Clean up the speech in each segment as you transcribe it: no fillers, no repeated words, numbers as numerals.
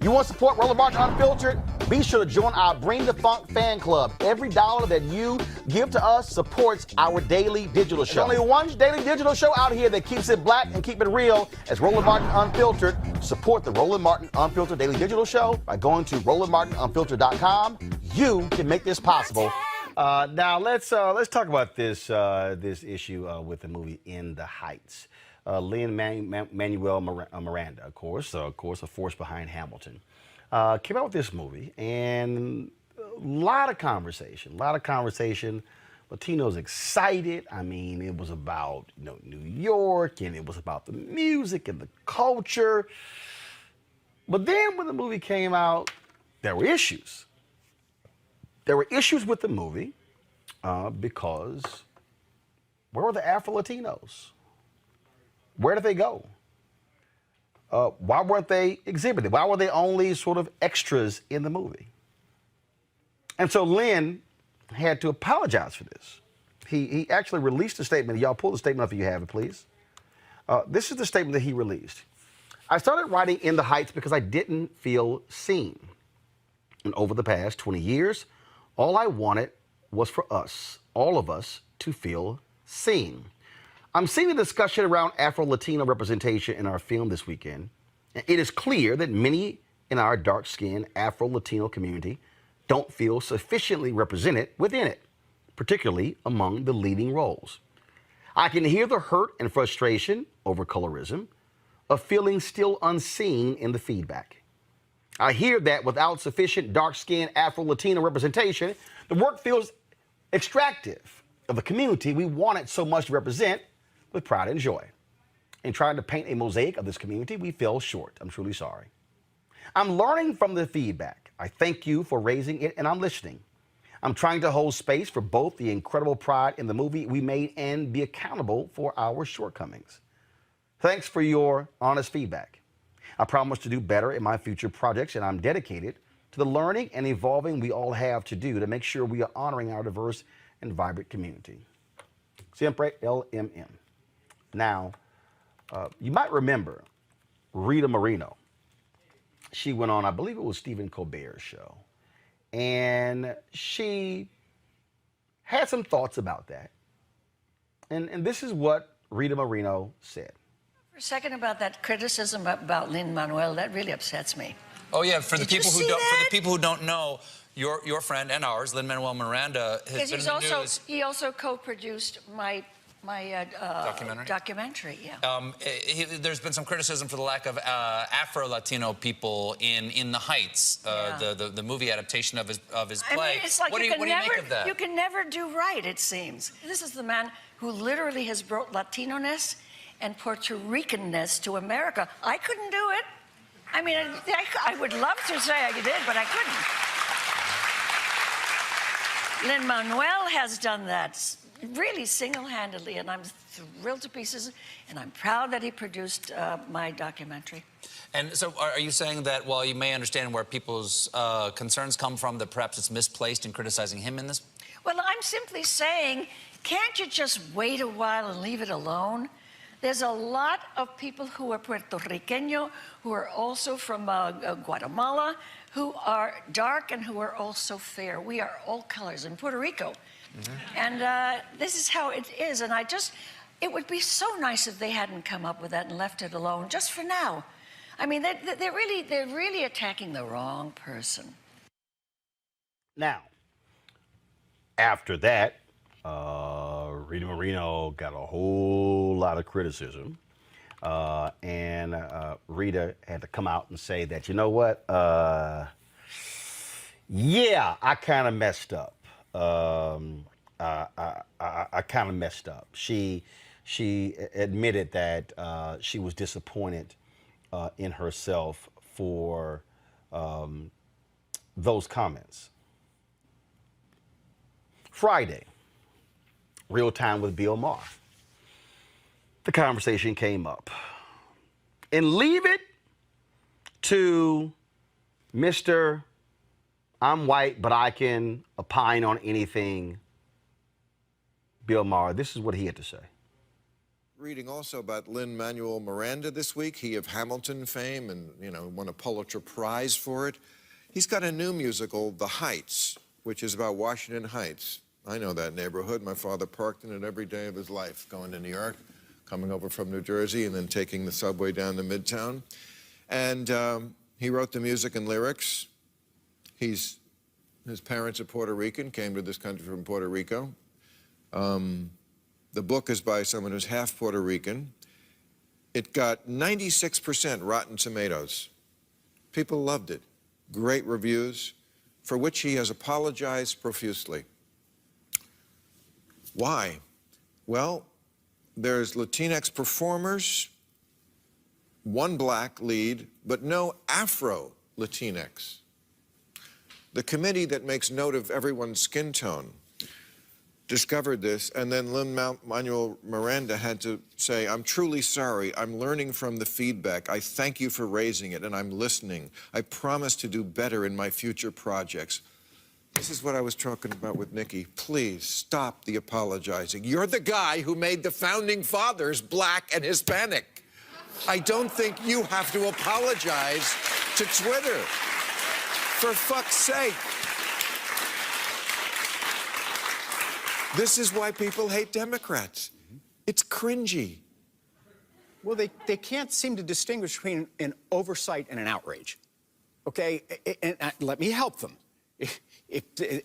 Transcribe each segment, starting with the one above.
You want to support Roland Martin Unfiltered? Be sure to join our Bring the Funk fan club. Every dollar that you give to us supports our daily digital show. There's only one daily digital show out here that keeps it black and keep it real. As Roland Martin Unfiltered. Support the Roland Martin Unfiltered daily digital show by going to RolandMartinUnfiltered.com. You can make this possible. Now let's talk about this issue with the movie In the Heights. Lin-Manuel Miranda, of course, a force behind Hamilton, came out with this movie, and a lot of conversation. Latinos excited. I mean, it was about New York, and it was about the music and the culture. But then when the movie came out, there were issues. There were issues with the movie because where were the Afro-Latinos? Where did they go? Why weren't they exhibited? Why were they only sort of extras in the movie? And so Lin had to apologize for this. He actually released a statement. Y'all pull the statement up if you have it, please. This is the statement that he released. I started writing In the Heights because I didn't feel seen. And over the past 20 years, all I wanted was for us, all of us, to feel seen. I'm seeing the discussion around Afro-Latino representation in our film this weekend. It is clear that many in our dark-skinned Afro-Latino community don't feel sufficiently represented within it, particularly among the leading roles. I can hear the hurt and frustration over colorism, of feeling still unseen in the feedback. I hear that without sufficient dark-skinned Afro-Latino representation, the work feels extractive of the community we wanted so much to represent with pride and joy. In trying to paint a mosaic of this community, we fell short. I'm truly sorry. I'm learning from the feedback. I thank you for raising it, and I'm listening. I'm trying to hold space for both the incredible pride in the movie we made and be accountable for our shortcomings. Thanks for your honest feedback. I promise to do better in my future projects, and I'm dedicated to the learning and evolving we all have to do to make sure we are honoring our diverse and vibrant community. Siempre LMM. Now, you might remember Rita Moreno. She went on, I believe it was Stephen Colbert's show, and she had some thoughts about that. And this is what Rita Moreno said. For a second, about that criticism about Lin-Manuel, that really upsets me. Oh yeah, for the Did you people who see don't, that? for the people who don't know, your friend and ours, Lin-Manuel Miranda, has been in the news. He also co-produced my documentary. Yeah. There's been some criticism for the lack of Afro-Latino people in the Heights, the movie adaptation of his play. I mean, it's like what do you make of that? You can never do right, it seems. This is the man who literally has brought Latino-ness and Puerto Rican-ness to America. I couldn't do it. I mean, I would love to say I did, but I couldn't. Lin-Manuel has done that really single-handedly, and I'm thrilled to pieces, and I'm proud that he produced my documentary. And so are you saying that while you may understand where people's concerns come from, that perhaps it's misplaced in criticizing him in this? Well, I'm simply saying, can't you just wait a while and leave it alone? There's a lot of people who are Puerto Rican, who are also from Guatemala, who are dark and who are also fair. We are all colors in Puerto Rico. And this is how it is. And it would be so nice if they hadn't come up with that and left it alone just for now. I mean, they're really attacking the wrong person. Now, after that, Rita Moreno got a whole lot of criticism. And Rita had to come out and say that, you know what? Yeah, I kind of messed up. I kind of messed up. She admitted that she was disappointed in herself for those comments. Friday, Real Time with Bill Maher. The conversation came up. And leave it to Mr. I'm white, but I can opine on anything, Bill Maher. This is what he had to say. Reading also about Lin-Manuel Miranda this week, he of Hamilton fame and, won a Pulitzer Prize for it. He's got a new musical, The Heights, which is about Washington Heights. I know that neighborhood. My father parked in it every day of his life, going to New York, coming over from New Jersey, and then taking the subway down to Midtown. And he wrote the music and lyrics. His parents are Puerto Rican, came to this country from Puerto Rico. The book is by someone who's half Puerto Rican. It got 96% Rotten Tomatoes. People loved it. Great reviews, for which he has apologized profusely. Why? Well, there's Latinx performers, one black lead, but no Afro-Latinx. The committee that makes note of everyone's skin tone discovered this, and then Lin-Manuel Miranda had to say, I'm truly sorry. I'm learning from the feedback. I thank you for raising it, and I'm listening. I promise to do better in my future projects. This is what I was talking about with Nikki. Please stop the apologizing. You're the guy who made the founding fathers black and Hispanic. I don't think you have to apologize to Twitter. For fuck's sake. This is why people hate Democrats. It's cringy. Well, they can't seem to distinguish between an oversight and an outrage. Okay, and let me help them.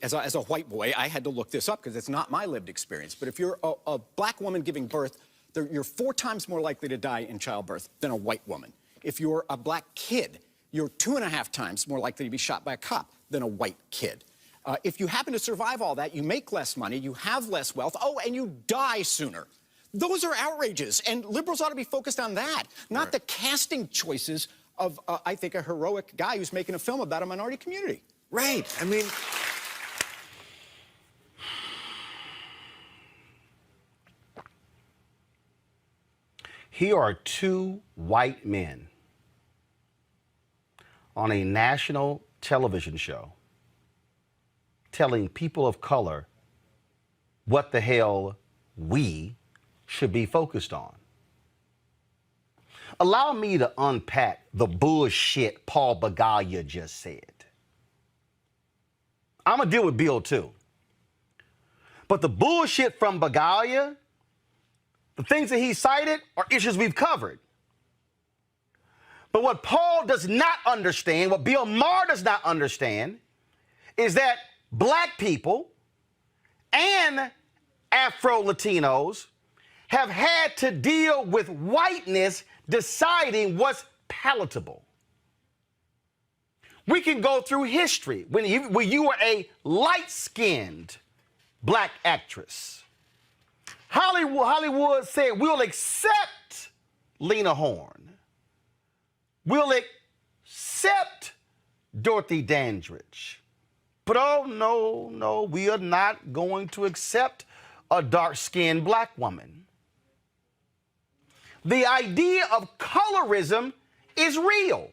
As a white boy, I had to look this up because it's not my lived experience. But if you're a black woman giving birth, you're 4 times more likely to die in childbirth than a white woman. If you're a black kid, you're 2.5 times more likely to be shot by a cop than a white kid. If you happen to survive all that, you make less money, you have less wealth, and you die sooner. Those are outrages, and liberals ought to be focused on that, not the casting choices of, I think, a heroic guy who's making a film about a minority community. Right. I mean... Here are 2 white men on a national television show telling people of color what the hell we should be focused on. Allow me to unpack the bullshit Paul Begalia just said. I'm going to deal with Bill too. But the bullshit from Begalia, the things that he cited are issues we've covered. But what Paul does not understand, what Bill Maher does not understand, is that black people and Afro-Latinos have had to deal with whiteness deciding what's palatable. We can go through history. When you were a light-skinned black actress, Hollywood said, we'll accept Lena Horne. We'll accept Dorothy Dandridge. But oh, no, we are not going to accept a dark-skinned black woman. The idea of colorism is real.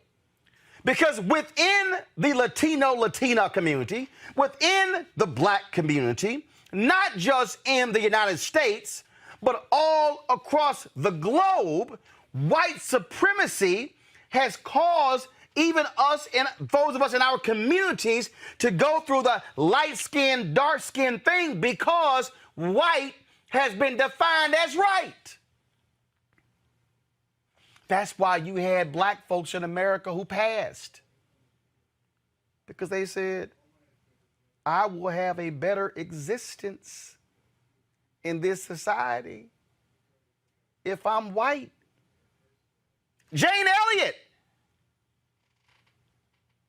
Because within the Latina community, within the black community, not just in the United States, but all across the globe, white supremacy has caused even us and those of us in our communities to go through the light-skinned, dark-skinned thing because white has been defined as right. That's why you had black folks in America who passed. Because they said, I will have a better existence in this society if I'm white. Jane Elliott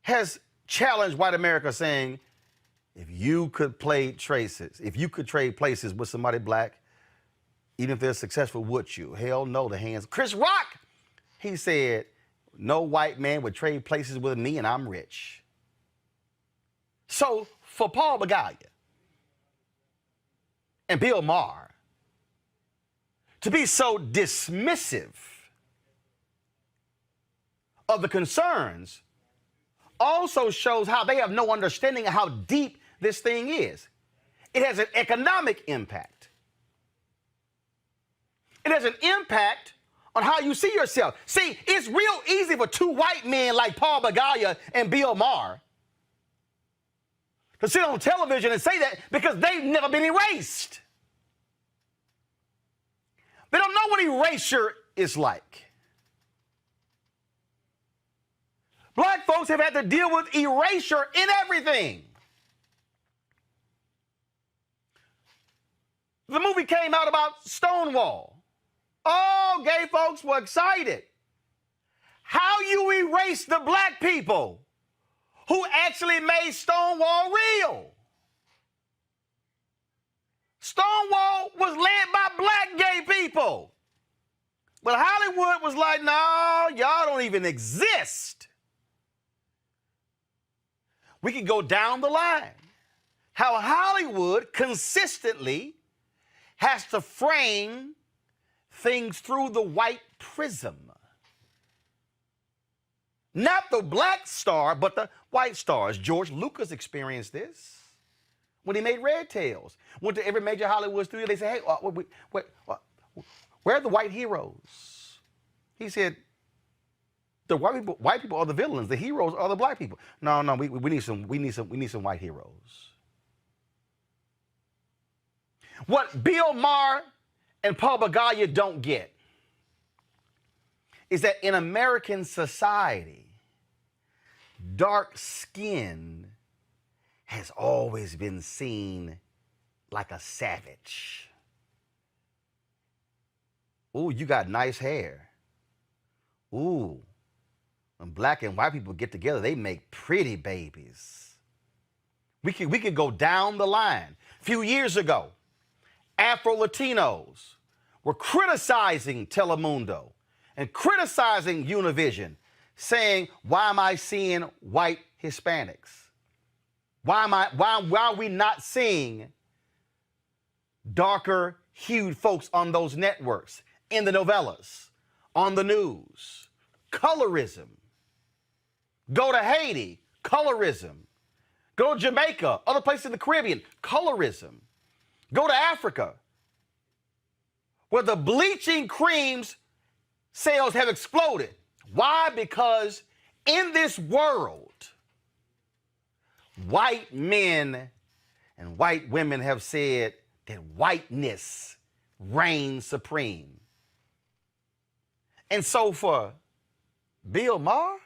has challenged white America saying, if you could trade places with somebody black, even if they're successful, would you? Hell no, the hands. Chris Rock, he said, no white man would trade places with me and I'm rich. So for Paul Begalia and Bill Maher to be so dismissive of the concerns also shows how they have no understanding of how deep this thing is. It has an economic impact. It has an impact on how you see yourself. See, it's real easy for two white men like Paul Begalia and Bill Maher to sit on television and say that because they've never been erased. They don't know what erasure is like. Black folks have had to deal with erasure in everything. The movie came out about Stonewall. Oh, gay folks were excited. How you erase the black people who actually made Stonewall real? Stonewall was led by black gay people. But Hollywood was like, no, y'all don't even exist. We could go down the line. How Hollywood consistently has to frame things through the white prism. Not the black star, but the white stars. George Lucas experienced this when he made Red Tails. Went to every major Hollywood studio. They said, hey, where are the white heroes? He said, the white people are the villains. The heroes are the black people. No, we need some white heroes. What Bill Maher and Paul Begalia don't get is that in American society, dark skin has always been seen like a savage. Ooh, you got nice hair. Ooh, when black and white people get together, they make pretty babies. We could go down the line. A few years ago, Afro-Latinos were criticizing Telemundo and criticizing Univision, saying, why am I seeing white Hispanics? Why are we not seeing darker hued folks on those networks, in the novellas, on the news? Colorism. Go to Haiti, colorism. Go to Jamaica, other places in the Caribbean, colorism. Go to Africa, where the bleaching creams sales have exploded. Why? Because in this world, white men and white women have said that whiteness reigns supreme. And so for Bill Maher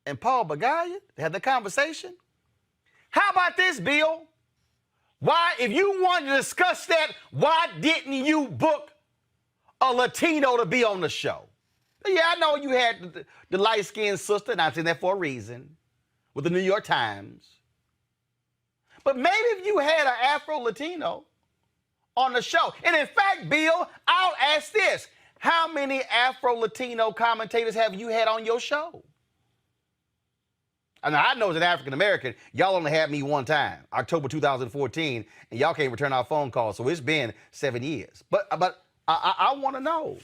and Paul Bagaya had the conversation? How about this, Bill? Why, if you wanted to discuss that, why didn't you book a Latino to be on the show? Yeah, I know you had the light-skinned sister, and I said that for a reason, with the New York Times. But maybe if you had an Afro-Latino on the show, and in fact, Bill, I'll ask this. How many Afro-Latino commentators have you had on your show? And I know as an African-American, y'all only had me one time, October 2014, and y'all can't return our phone calls, so it's been 7 years. But I want to know,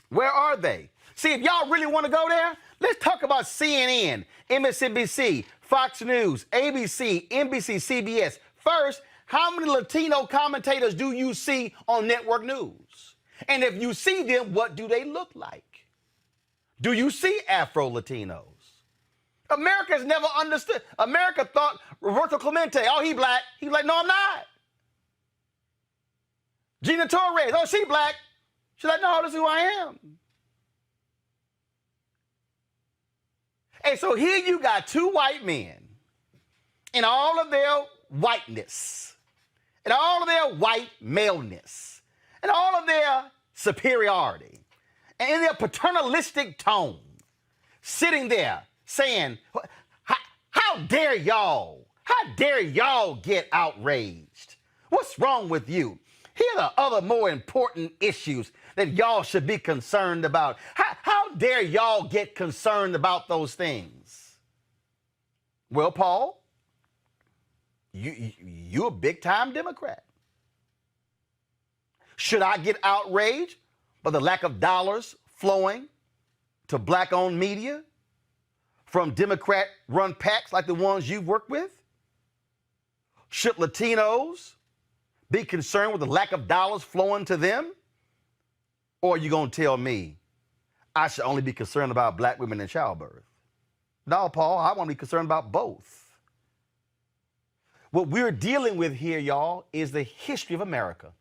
where are they? See, if y'all really want to go there, let's talk about CNN, MSNBC, Fox News, ABC, NBC, CBS. First, how many Latino commentators do you see on network news? And if you see them, what do they look like? Do you see Afro-Latinos? America has never understood. America thought Roberto Clemente, oh, he black. He's like, no, I'm not. Gina Torres, oh, she black. She's like, no, this is who I am. And so here you got two white men in all of their whiteness, and all of their white maleness, and all of their superiority, and in their paternalistic tone, sitting there saying, how dare y'all? How dare y'all get outraged? What's wrong with you? Here are other more important issues that y'all should be concerned about. How dare y'all get concerned about those things? Well, Paul, you're a big-time Democrat. Should I get outraged by the lack of dollars flowing to black-owned media from Democrat-run PACs like the ones you've worked with? Should Latinos be concerned with the lack of dollars flowing to them? Or are you going to tell me I should only be concerned about black women in childbirth? No, Paul, I want to be concerned about both. What we're dealing with here, y'all, is the history of America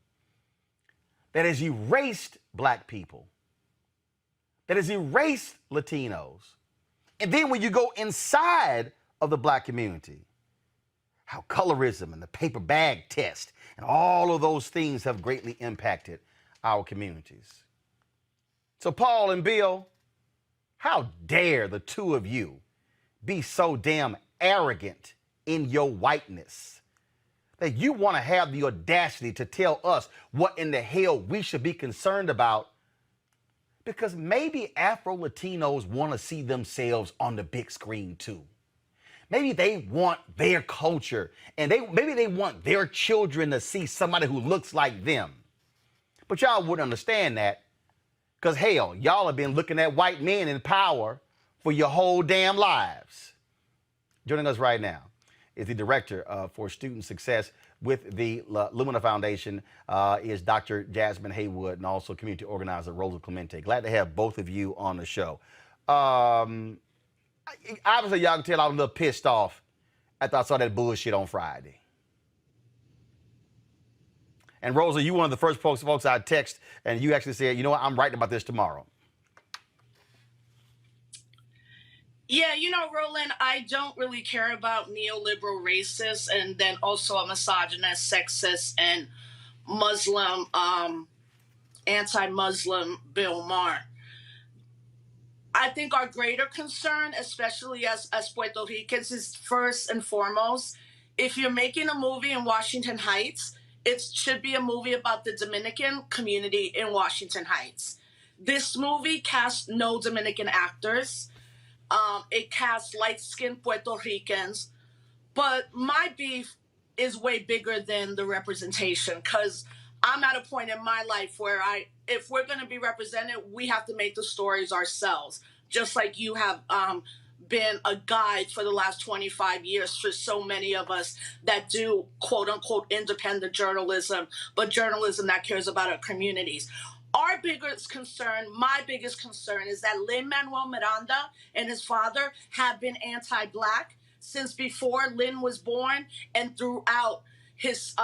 that has erased black people, that has erased Latinos. And then when you go inside of the black community, how colorism and the paper bag test and all of those things have greatly impacted our communities. So Paul and Bill, how dare the two of you be so damn arrogant in your whiteness that you want to have the audacity to tell us what in the hell we should be concerned about, because maybe Afro-Latinos want to see themselves on the big screen too. Maybe they want their culture, and maybe they want their children to see somebody who looks like them. But y'all wouldn't understand that, because hell, y'all have been looking at white men in power for your whole damn lives. Joining us right now is the director for student success with the Lumina Foundation, is Dr. Jasmine Haywood, and also community organizer Roland Clemente. Glad to have both of you on the show. Obviously, y'all can tell I was a little pissed off after I saw that bullshit on Friday. And Rosa, you one of the first folks I text, and you actually said, you know what, I'm writing about this tomorrow. Yeah, you know, Roland, I don't really care about neoliberal racists and then also a misogynist, sexist, and Muslim, anti-Muslim Bill Maher. I think our greater concern, especially as Puerto Ricans, is first and foremost, if you're making a movie in Washington Heights, it should be a movie about the Dominican community in Washington Heights. This movie cast no Dominican actors. It casts light-skinned Puerto Ricans. But my beef is way bigger than the representation, because I'm at a point in my life where if we're going to be represented, we have to make the stories ourselves, just like you have been a guide for the last 25 years for so many of us that do quote-unquote independent journalism, but journalism that cares about our communities. Our biggest concern, my biggest concern, is that Lin-Manuel Miranda and his father have been anti-Black since before Lin was born and throughout his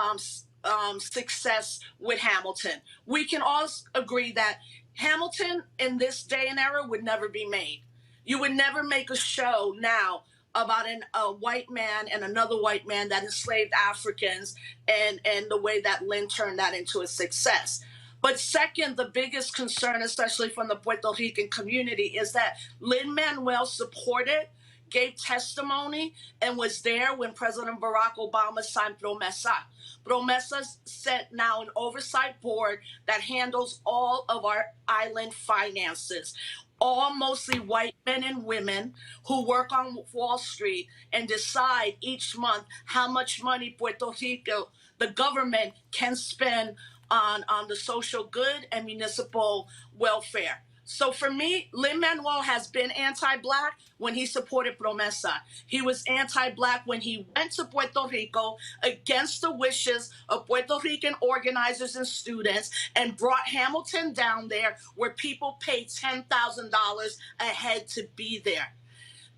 success with Hamilton. We can all agree that Hamilton in this day and era would never be made. You would never make a show now about a white man and another white man that enslaved Africans, and the way that Lin turned that into a success. But second, the biggest concern, especially from the Puerto Rican community, is that Lin-Manuel supported, gave testimony, and was there when President Barack Obama signed Promesa. Promesa set now an oversight board that handles all of our island finances. All mostly white men and women who work on Wall Street and decide each month how much money Puerto Rico, the government, can spend on the social good and municipal welfare. So for me, Lin-Manuel has been anti-Black when he supported Promesa. He was anti-Black when he went to Puerto Rico against the wishes of Puerto Rican organizers and students and brought Hamilton down there where people paid $10,000 a head to be there.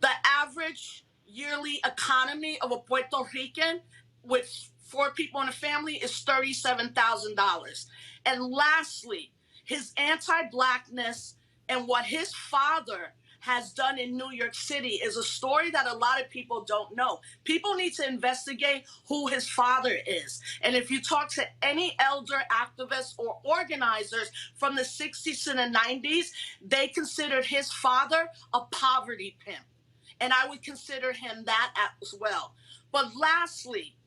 The average yearly economy of a Puerto Rican with 4 people in a family is $37,000. And lastly, his anti-Blackness and what his father has done in New York City is a story that a lot of people don't know. People need to investigate who his father is. And if you talk to any elder activists or organizers from the 60s and the 90s, they considered his father a poverty pimp. And I would consider him that as well. But lastly,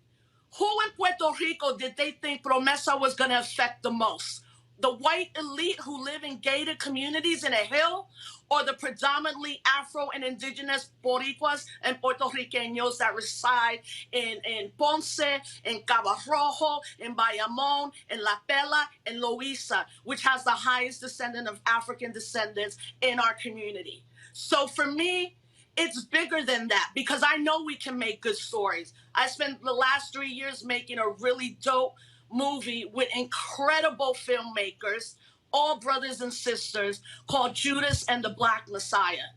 who in Puerto Rico did they think Promesa was going to affect the most? The white elite who live in gated communities in a hill, or the predominantly Afro and indigenous Boricuas and Puerto Ricanos that reside in Ponce, in Cabo Rojo, in Bayamón, in La Pela, and Loíza, which has the highest descendant of African descendants in our community. So for me, it's bigger than that, because I know we can make good stories. I spent the last 3 years making a really dope movie with incredible filmmakers, all brothers and sisters, called Judas and the Black Messiah.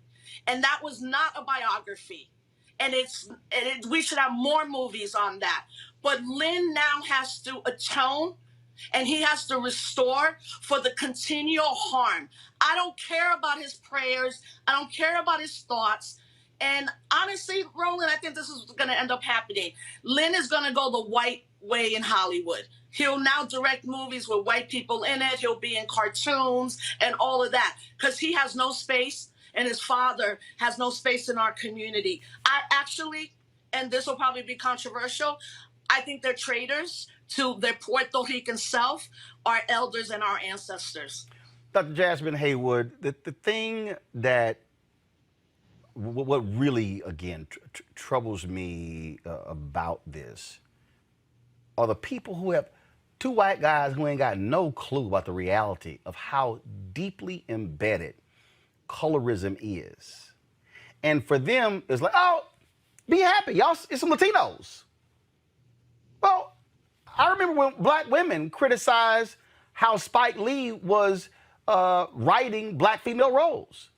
And that was not a biography. And we should have more movies on that. But Lin now has to atone, and he has to restore for the continual harm. I don't care about his prayers. I don't care about his thoughts. And honestly, Roland, I think this is going to end up happening. Lin is going to go the white way in Hollywood. He'll now direct movies with white people in it. He'll be in cartoons and all of that, because he has no space, and his father has no space in our community. I actually, and this will probably be controversial, I think they're traitors to their Puerto Rican self, our elders and our ancestors. Dr. Jasmine Haywood, the thing that what really, again, troubles me about this are the people who have, 2 white guys who ain't got no clue about the reality of how deeply embedded colorism is. And for them, it's like, oh, be happy, y'all, it's some Latinos. Well, I remember when Black women criticized how Spike Lee was writing Black female roles.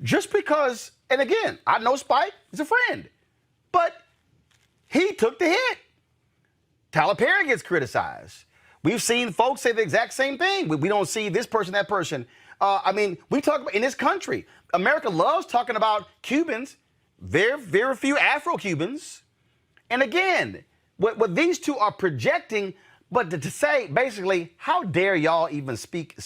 Just because, and again, I know Spike is a friend, but he took the hit. Tyler Perry gets criticized. We've seen folks say the exact same thing. We don't see this person, that person. I mean, we talk about in this country, America loves talking about Cubans, very, very few Afro-Cubans. And again, what these two are projecting, but to say basically, how dare y'all even speak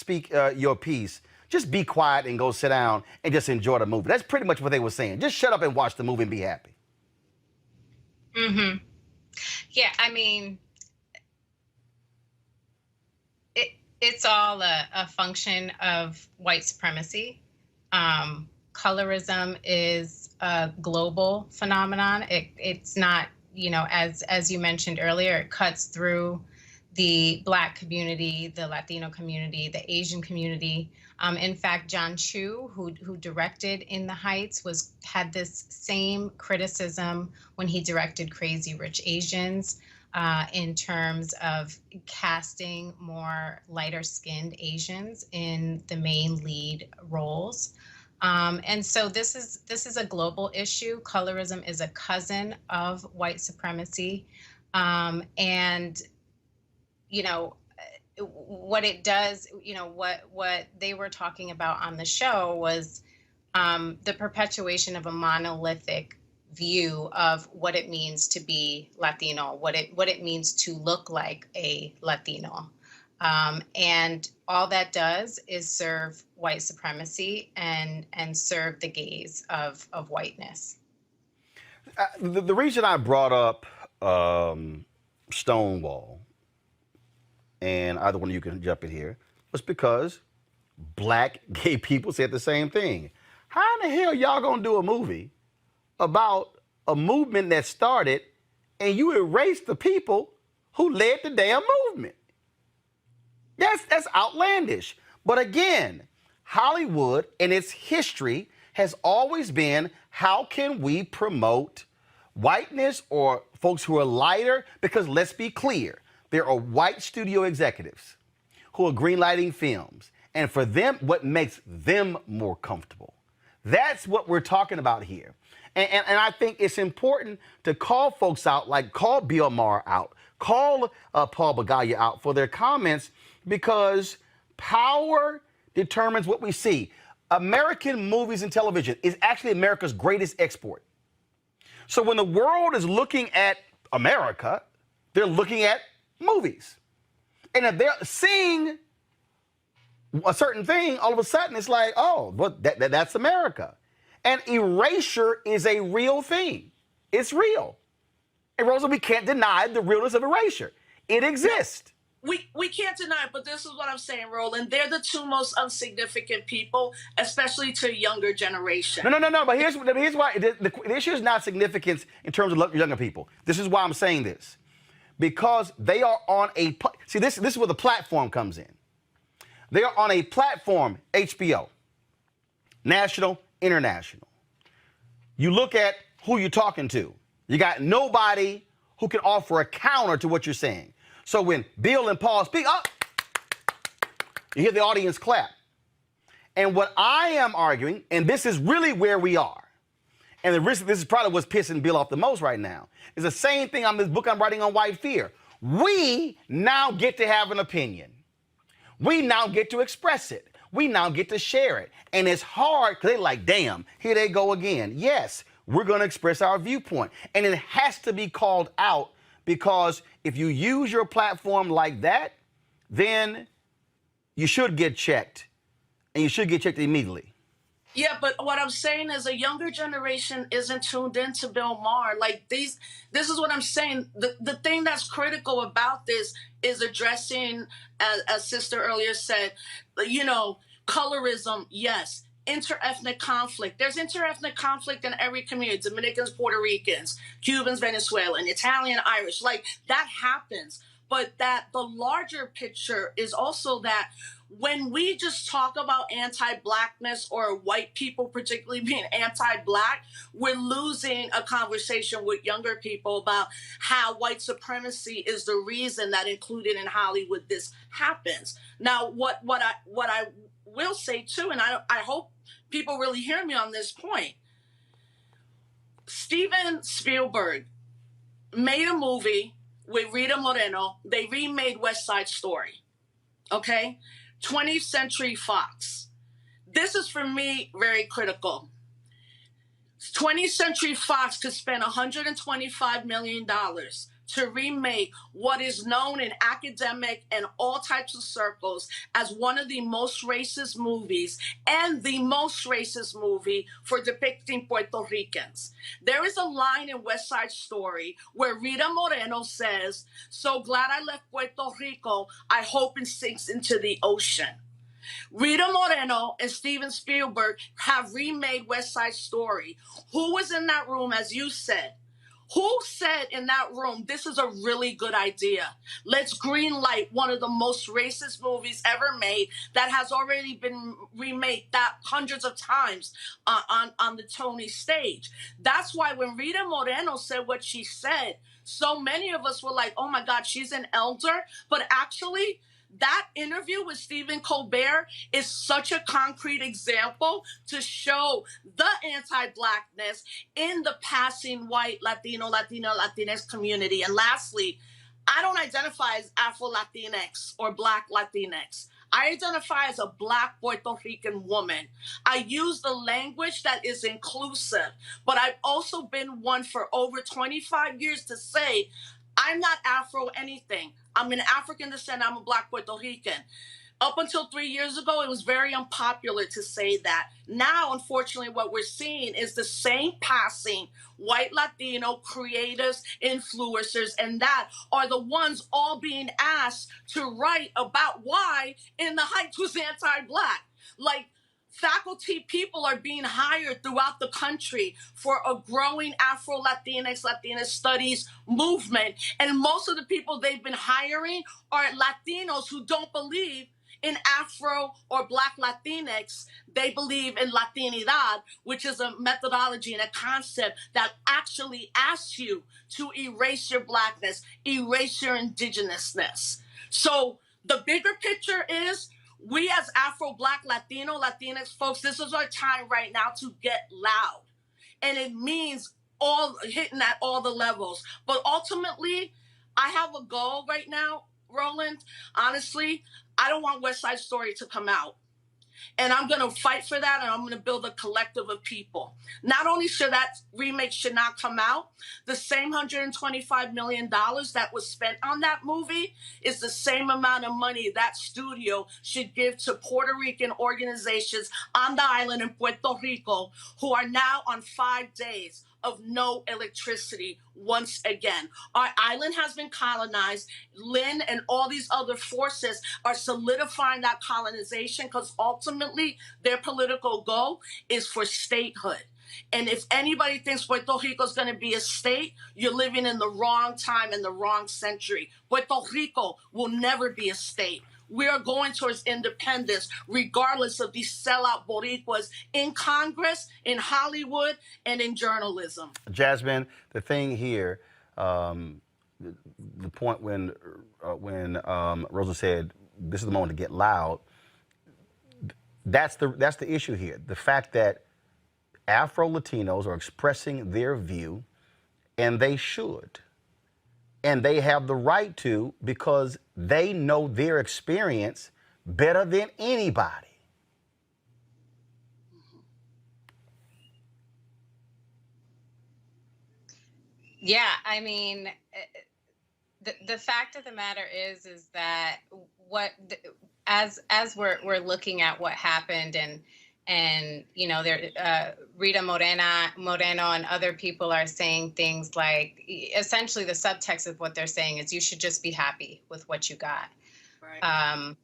your piece? Just be quiet and go sit down and just enjoy the movie. That's pretty much what they were saying. Just shut up and watch the movie and be happy. Mm-hmm. Yeah, I mean, it's all a function of white supremacy. Colorism is a global phenomenon. It's not, you know, as you mentioned earlier, it cuts through the Black community, the Latino community, the Asian community. In fact, John Chu, who directed In the Heights, had this same criticism when he directed Crazy Rich Asians, in terms of casting more lighter-skinned Asians in the main lead roles. And so this is a global issue. Colorism is a cousin of white supremacy, and you know, what it does, you know, what they were talking about on the show was the perpetuation of a monolithic view of what it means to be Latino, what it means to look like a Latino. And all that does is serve white supremacy and serve the gaze of whiteness. The reason I brought up Stonewall, and either one of you can jump in here, was because black gay people said the same thing. How in the hell y'all gonna do a movie about a movement that started and you erase the people who led the damn movement? That's outlandish. But again, Hollywood and its history has always been, how can we promote whiteness or folks who are lighter? Because let's be clear, there are white studio executives who are greenlighting films. And for them, what makes them more comfortable? That's what we're talking about here. And I think it's important to call folks out, like call Bill Maher out, call Paul Bagaya out for their comments, because power determines what we see. American movies and television is actually America's greatest export. So when the world is looking at America, they're looking at movies. And if they're seeing a certain thing, all of a sudden it's like, oh, well, that's America. And erasure is a real thing. It's real. And Rosa, we can't deny the realness of erasure. It exists. We can't deny it, but this is what I'm saying, Roland. They're the two most insignificant people, especially to a younger generation. No. But here's why. The issue is not significance in terms of younger people. This is why I'm saying this. Because they are on a... See, this is where the platform comes in. They are on a platform, HBO, national, international. You look at who you're talking to. You got nobody who can offer a counter to what you're saying. So when Bill and Paul speak up, you hear the audience clap. And what I am arguing, and this is really where we are, and this is probably what's pissing Bill off the most right now, is the same thing on this book I'm writing on white fear. We now get to have an opinion. We now get to express it. We now get to share it. And it's hard because they're like, damn, here they go again. Yes, we're going to express our viewpoint. And it has to be called out, because if you use your platform like that, then you should get checked. And you should get checked immediately. Yeah, but what I'm saying is a younger generation isn't tuned into Bill Maher. Like this is what I'm saying. The thing that's critical about this is addressing, as Sister earlier said, colorism, yes. Interethnic conflict. There's interethnic conflict in every community. Dominicans, Puerto Ricans, Cubans, Venezuelan, Italian, Irish. Like that happens. But that the larger picture is also that when we just talk about anti-blackness or white people particularly being anti-black, we're losing a conversation with younger people about how white supremacy is the reason that included in Hollywood this happens. Now, what I will say too, and I hope people really hear me on this point, Steven Spielberg made a movie with Rita Moreno. They remade West Side Story. Okay? 20th Century Fox. This is, for me, very critical. 20th Century Fox could spend $125 million to remake what is known in academic and all types of circles as one of the most racist movies and the most racist movie for depicting Puerto Ricans. There is a line in West Side Story where Rita Moreno says, "So glad I left Puerto Rico, I hope it sinks into the ocean." Rita Moreno and Steven Spielberg have remade West Side Story. Who was in that room, as you said? Who said in that room, this is a really good idea? Let's green light one of the most racist movies ever made that has already been remade that hundreds of times on the Tony stage. That's why when Rita Moreno said what she said, so many of us were like, oh my God, she's an elder. But actually, that interview with Stephen Colbert is such a concrete example to show the anti-blackness in the passing white Latino, Latinx community. And lastly, I don't identify as Afro-Latinx or Black Latinx. I identify as a Black Puerto Rican woman. I use the language that is inclusive, but I've also been one for over 25 years to say, I'm not Afro anything. I'm an African descent. I'm a Black Puerto Rican. Up until 3 years ago, it was very unpopular to say that. Now, unfortunately, what we're seeing is the same passing white Latino creatives, influencers, and that are the ones all being asked to write about why In the Heights was anti-Black. Like, faculty people are being hired throughout the country for a growing Afro-Latinx, Latina studies movement. And most of the people they've been hiring are Latinos who don't believe in Afro or Black Latinx. They believe in Latinidad, which is a methodology and a concept that actually asks you to erase your Blackness, erase your indigenousness. So the bigger picture is, we as Afro, Black, Latino, Latinx folks, this is our time right now to get loud. And it means all hitting at all the levels. But ultimately, I have a goal right now, Roland. Honestly, I don't want West Side Story to come out. And I'm going to fight for that, and I'm going to build a collective of people. Not only should that remake should not come out, the same $125 million that was spent on that movie is the same amount of money that studio should give to Puerto Rican organizations on the island in Puerto Rico who are now on 5 days of no electricity once again. Our island has been colonized. Lynn and all these other forces are solidifying that colonization because ultimately their political goal is for statehood. And if anybody thinks Puerto Rico is going to be a state, you're living in the wrong time in the wrong century. Puerto Rico will never be a state. We are going towards independence, regardless of these sellout Boricuas in Congress, in Hollywood, and in journalism. Jasmine, the thing here, the point when Rosa said this is the moment to get loud, that's the issue here. The fact that Afro-Latinos are expressing their view, and they should. And they have the right to, because they know their experience better than anybody. Yeah, I mean, the fact of the matter is that as we're looking at what happened, and you know, there Rita Moreno and other people are saying things like, essentially the subtext of what they're saying is you should just be happy with what you got. Right.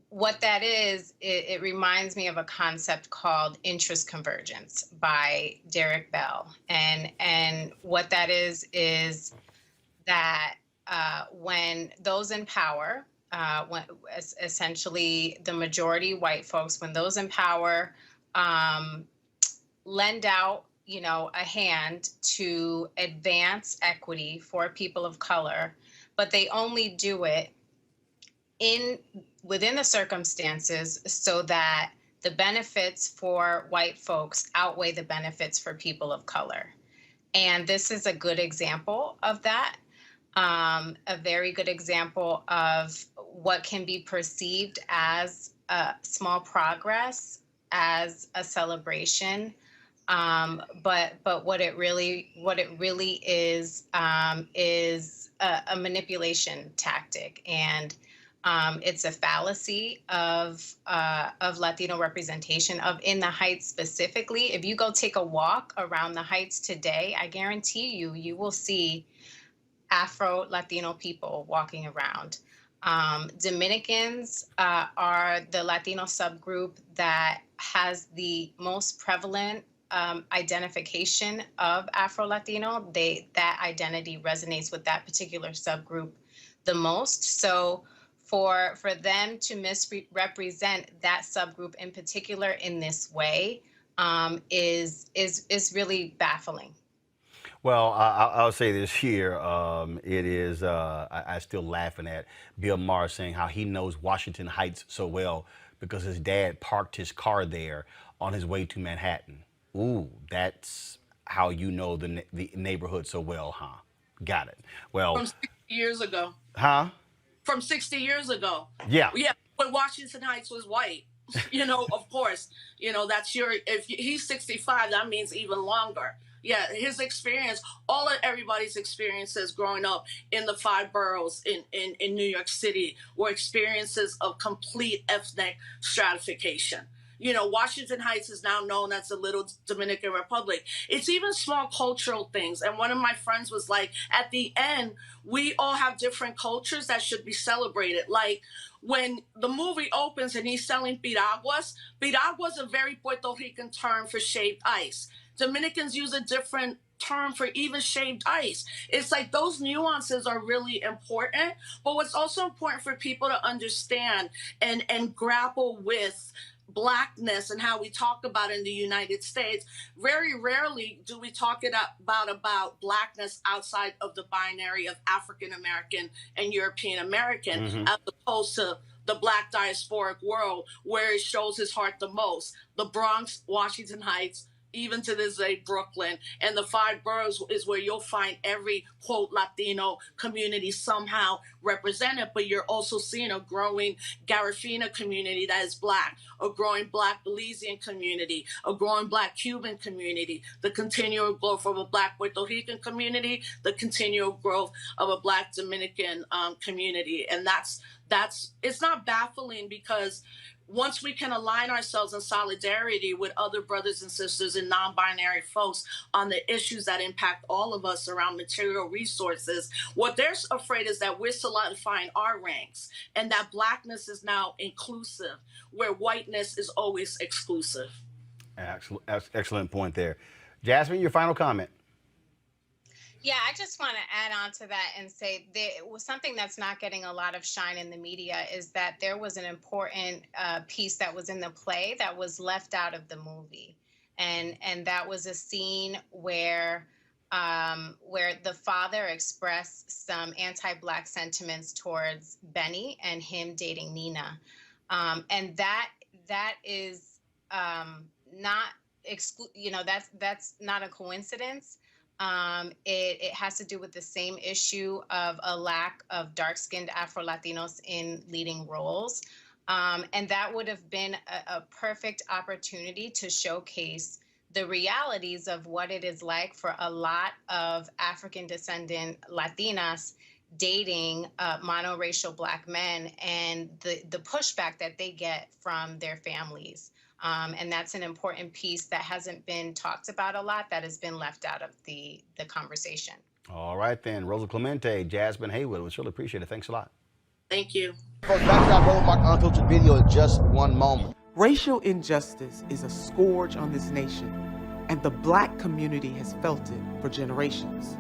What that is, it reminds me of a concept called interest convergence by Derek Bell. And what that is that when those in power, when essentially the majority white folks, when those in power lend out, you know, a hand to advance equity for people of color, but they only do it within the circumstances so that the benefits for white folks outweigh the benefits for people of color. And this is a good example of that. A very good example of what can be perceived as a small progress, as a celebration, but what it really is a manipulation tactic, and it's a fallacy of Latino representation in the Heights specifically. If you go take a walk around the Heights today, I guarantee you will see Afro-Latino people walking around. Dominicans are the Latino subgroup that has the most prevalent identification of Afro-Latino. That identity resonates with that particular subgroup the most. So for them to misrepresent that subgroup in particular in this way is really baffling. Well, I'll say this here. It is, I still laughing at Bill Maher saying how he knows Washington Heights so well because his dad parked his car there on his way to Manhattan. Ooh, that's how you know the neighborhood so well, huh? Got it. Well, From 16 years ago. Huh? From 60 years ago. Yeah. Yeah, when Washington Heights was white. Of course, that's if he's 65, that means even longer. Yeah, his experience, all of everybody's experiences growing up in the 5 boroughs in New York City were experiences of complete ethnic stratification. Washington Heights is now known as the Little Dominican Republic. It's even small cultural things. And one of my friends was like, at the end, we all have different cultures that should be celebrated. Like when the movie opens and he's selling piraguas is a very Puerto Rican term for shaved ice. Dominicans use a different term for even shaved ice. It's like those nuances are really important. But what's also important for people to understand and grapple with Blackness and how we talk about it in the United States, very rarely do we talk about Blackness outside of the binary of African American and European American, as opposed to the Black diasporic world where it shows his heart the most. The Bronx, Washington Heights, even to this day, Brooklyn, and the 5 boroughs is where you'll find every, quote, Latino community somehow represented, but you're also seeing a growing Garifuna community that is Black, a growing Black Belizean community, a growing Black Cuban community, the continual growth of a Black Puerto Rican community, the continual growth of a Black Dominican community. And that's it's not baffling, because once we can align ourselves in solidarity with other brothers and sisters and non-binary folks on the issues that impact all of us around material resources, what they're afraid is that we're solidifying our ranks and that Blackness is now inclusive, where whiteness is always exclusive. Excellent point there. Jasmine, your final comment. Yeah, I just want to add on to that and say there was something that's not getting a lot of shine in the media is that there was an important piece that was in the play that was left out of the movie. And that was a scene where the father expressed some anti-Black sentiments towards Benny and him dating Nina. And that is not that's not a coincidence. It has to do with the same issue of a lack of dark-skinned Afro-Latinos in leading roles. And that would have been a perfect opportunity to showcase the realities of what it is like for a lot of African descendant Latinas dating monoracial Black men and the pushback that they get from their families. And that's an important piece that hasn't been talked about a lot, that has been left out of the conversation. All right, then. Rosa Clemente, Jasmine Haywood, we really appreciate it. Thanks a lot. Thank you. Folks, back to our Roland Martin Unfiltered video in just one moment. Racial injustice is a scourge on this nation, and the Black community has felt it for generations.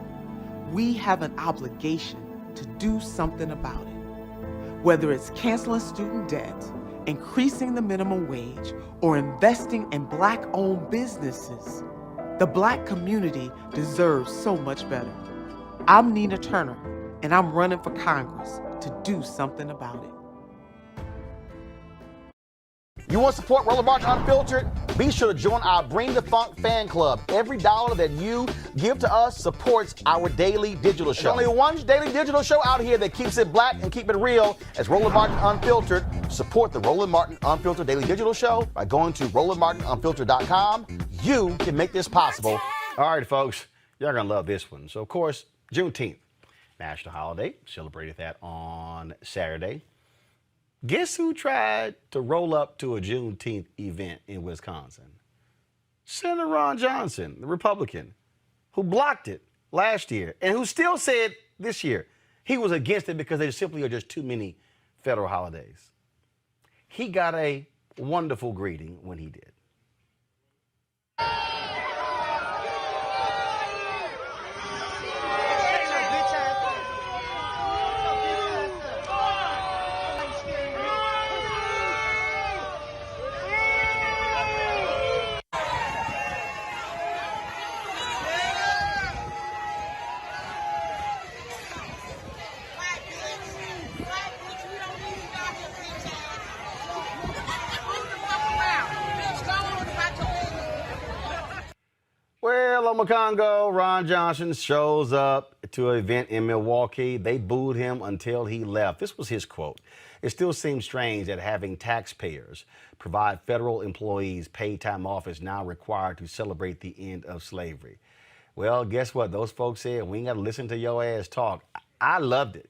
We have an obligation to do something about it. Whether it's canceling student debt, increasing the minimum wage, or investing in Black-owned businesses, the Black community deserves so much better. I'm Nina Turner, and I'm running for Congress to do something about it. You want to support Roland Martin Unfiltered? Be sure to join our Bring the Funk fan club. Every dollar that you give to us supports our daily digital show. There's only one daily digital show out here that keeps it black and keep it real. As Roland Martin Unfiltered. Support the Roland Martin Unfiltered daily digital show by going to RolandMartinUnfiltered.com. You can make this possible. All right, folks, you're going to love this one. So, of course, Juneteenth, national holiday. Celebrated that on Saturday. Guess who tried to roll up to a Juneteenth event in Wisconsin? Senator Ron Johnson, the Republican, who blocked it last year and who still said this year he was against it because there simply are just too many federal holidays. He got a wonderful greeting when he did. Well, on Congo, Ron Johnson shows up to an event in Milwaukee. They booed him until he left. This was his quote. It still seems strange that having taxpayers provide federal employees paid time off is now required to celebrate the end of slavery. Well, guess what? Those folks said, we ain't got to listen to your ass talk. I loved it.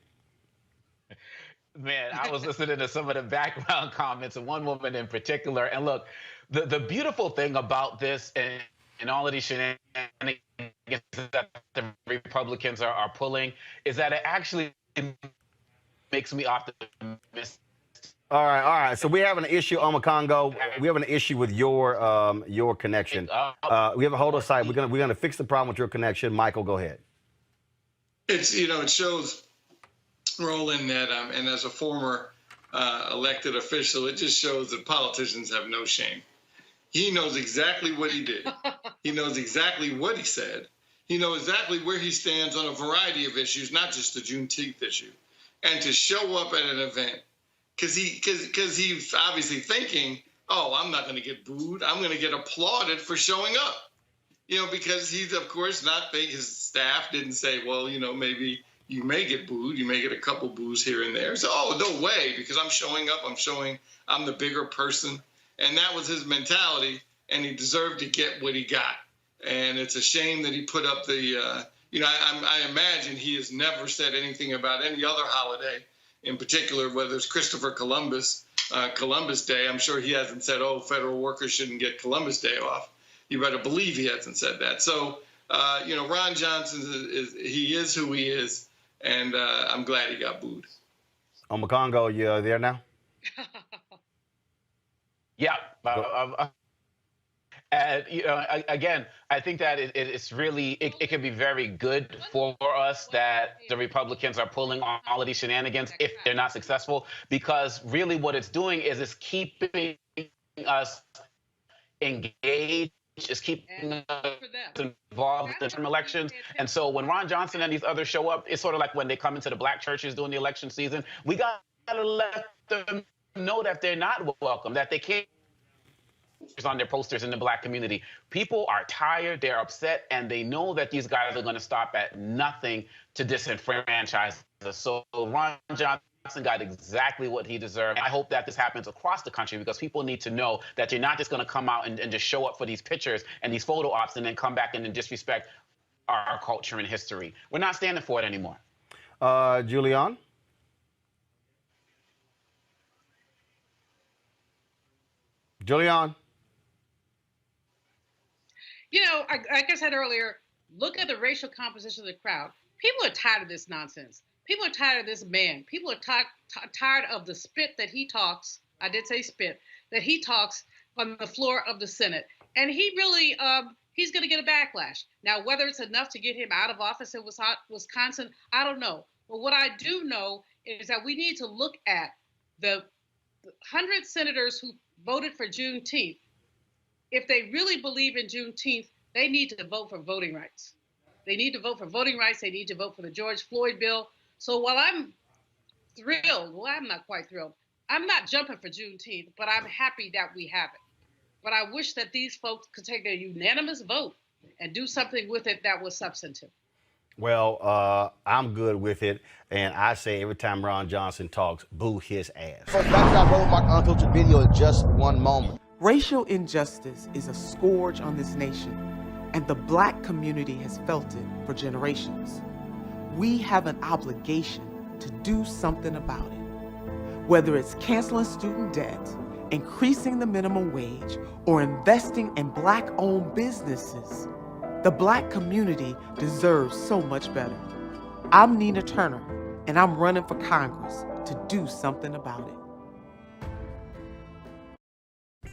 Man, I was listening to some of the background comments of one woman in particular. And look, the beautiful thing about this and all of these shenanigans that the Republicans are pulling is that it actually makes me optimistic. All right. So we have an issue, Congo. We have an issue with your connection. We have a hold on site. We're gonna fix the problem with your connection. Michael, go ahead. It's it shows, Roland, that and as a former elected official, it just shows that politicians have no shame. He knows exactly what he did. He knows exactly what he said. He knows exactly where he stands on a variety of issues, not just the Juneteenth issue. And to show up at an event, because he's obviously thinking, oh, I'm not going to get booed. I'm going to get applauded for showing up. Because he's, of course, his staff didn't say, well, maybe you may get booed. You may get a couple boos here and there. So, oh, no way, because I'm showing up. I'm showing I'm the bigger person. And that was his mentality, and he deserved to get what he got. And it's a shame that he put up the, I imagine he has never said anything about any other holiday, in particular, whether it's Christopher Columbus Day. I'm sure he hasn't said, oh, federal workers shouldn't get Columbus Day off. You better believe he hasn't said that. So, Ron Johnson, he is who he is, and I'm glad he got booed. Congo, you there now? Yeah. And, again, I think that it's really, it can be very good for us that the Republicans are pulling all of these shenanigans if they're not successful, because really what it's doing is it's keeping us engaged, it's keeping us involved in the elections. And so when Ron Johnson and these others show up, it's sort of like when they come into the black churches during the election season, we got to let them know that they're not welcome, that they can't on their posters in the black community. People are tired, they're upset, and they know that these guys are going to stop at nothing to disenfranchise us. So Ron Johnson got exactly what he deserved. I hope that this happens across the country, because people need to know that you're not just going to come out and just show up for these pictures and these photo ops and then come back and then disrespect our culture and history. We're not standing for it anymore. Julian? Julian? Like I said earlier, look at the racial composition of the crowd. People are tired of this nonsense. People are tired of this man. People are tired of the spit that he talks. I did say spit, that he talks on the floor of the Senate. And he really, he's going to get a backlash. Now, whether it's enough to get him out of office in Wisconsin, I don't know. But what I do know is that we need to look at the 100 senators who voted for Juneteenth. If they really believe in Juneteenth, they need to vote for voting rights. They need to vote for voting rights. They need to vote for the George Floyd bill. So while I'm thrilled, well, I'm not quite thrilled. I'm not jumping for Juneteenth, but I'm happy that we have it. But I wish that these folks could take their unanimous vote and do something with it that was substantive. Well, I'm good with it, and I say every time Ron Johnson talks, boo his ass. Back to our Roland Martin Unfiltered video in just one moment. Racial injustice is a scourge on this nation, and the black community has felt it for generations. We have an obligation to do something about it. Whether it's canceling student debt, increasing the minimum wage, or investing in black-owned businesses, the black community deserves so much better. I'm Nina Turner, and I'm running for Congress to do something about it.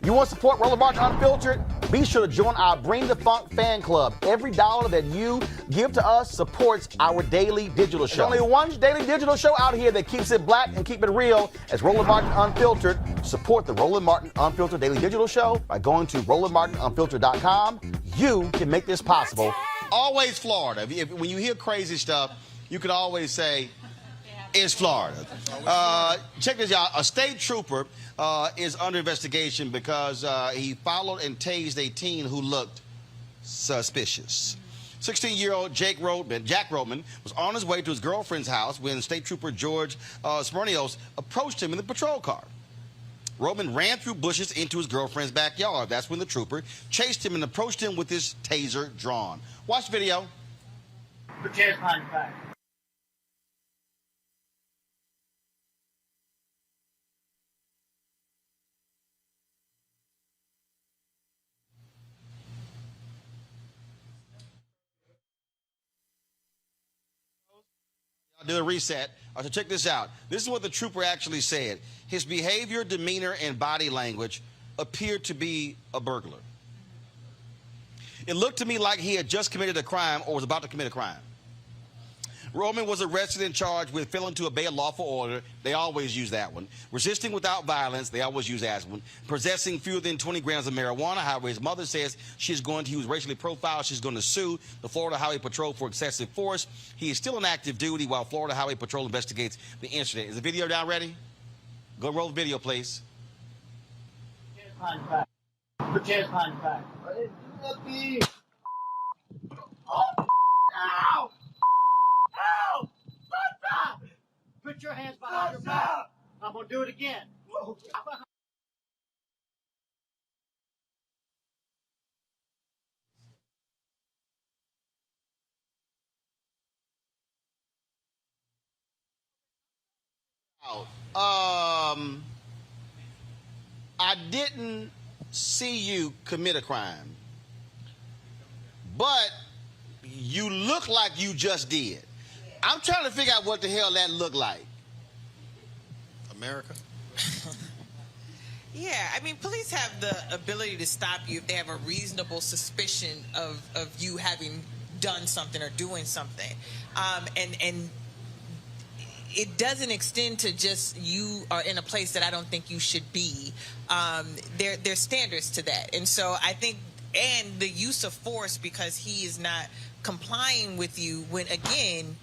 You want to support Roland Martin Unfiltered? Be sure to join our Bring the Funk fan club. Every dollar that you give to us supports our daily digital show. There's only one daily digital show out here that keeps it black and keep it real as Roland Martin Unfiltered. Support the Roland Martin Unfiltered daily digital show by going to RolandMartinUnfiltered.com. You can make this possible. Always Florida. When you hear crazy stuff, you can always say, it's Florida. Check this out. A state trooper is under investigation because he followed and tased a teen who looked suspicious. 16-year-old Jack Roman was on his way to his girlfriend's house when State Trooper George Smirnios approached him in the patrol car. Roman ran through bushes into his girlfriend's backyard. That's when the trooper chased him and approached him with his taser drawn. Watch the video. Put your hands behind your back. I'll do a reset. So check this out. This is what the trooper actually said. His behavior, demeanor, and body language appeared to be a burglar. It looked to me like he had just committed a crime or was about to commit a crime. Roman was arrested and charged with failing to obey a lawful order. They always use that one. Resisting without violence. They always use that one. Possessing fewer than 20 grams of marijuana. However, his mother says she's going to use racially profiled. She's going to sue the Florida Highway Patrol for excessive force. He is still on active duty while Florida Highway Patrol investigates the incident. Is the video down ready? Go roll the video, please. Put your hands behind your back. Ow! Ow! Stop! Put your hands behind your back. I'm gonna do it again. I didn't see you commit a crime, but you look like you just did. I'm trying to figure out what the hell that looked like. America? Yeah, I mean, police have the ability to stop you if they have a reasonable suspicion of you having done something or doing something. And it doesn't extend to just you are in a place that I don't think you should be. There's standards to that. And so I think, and the use of force because he is not complying with you when, again,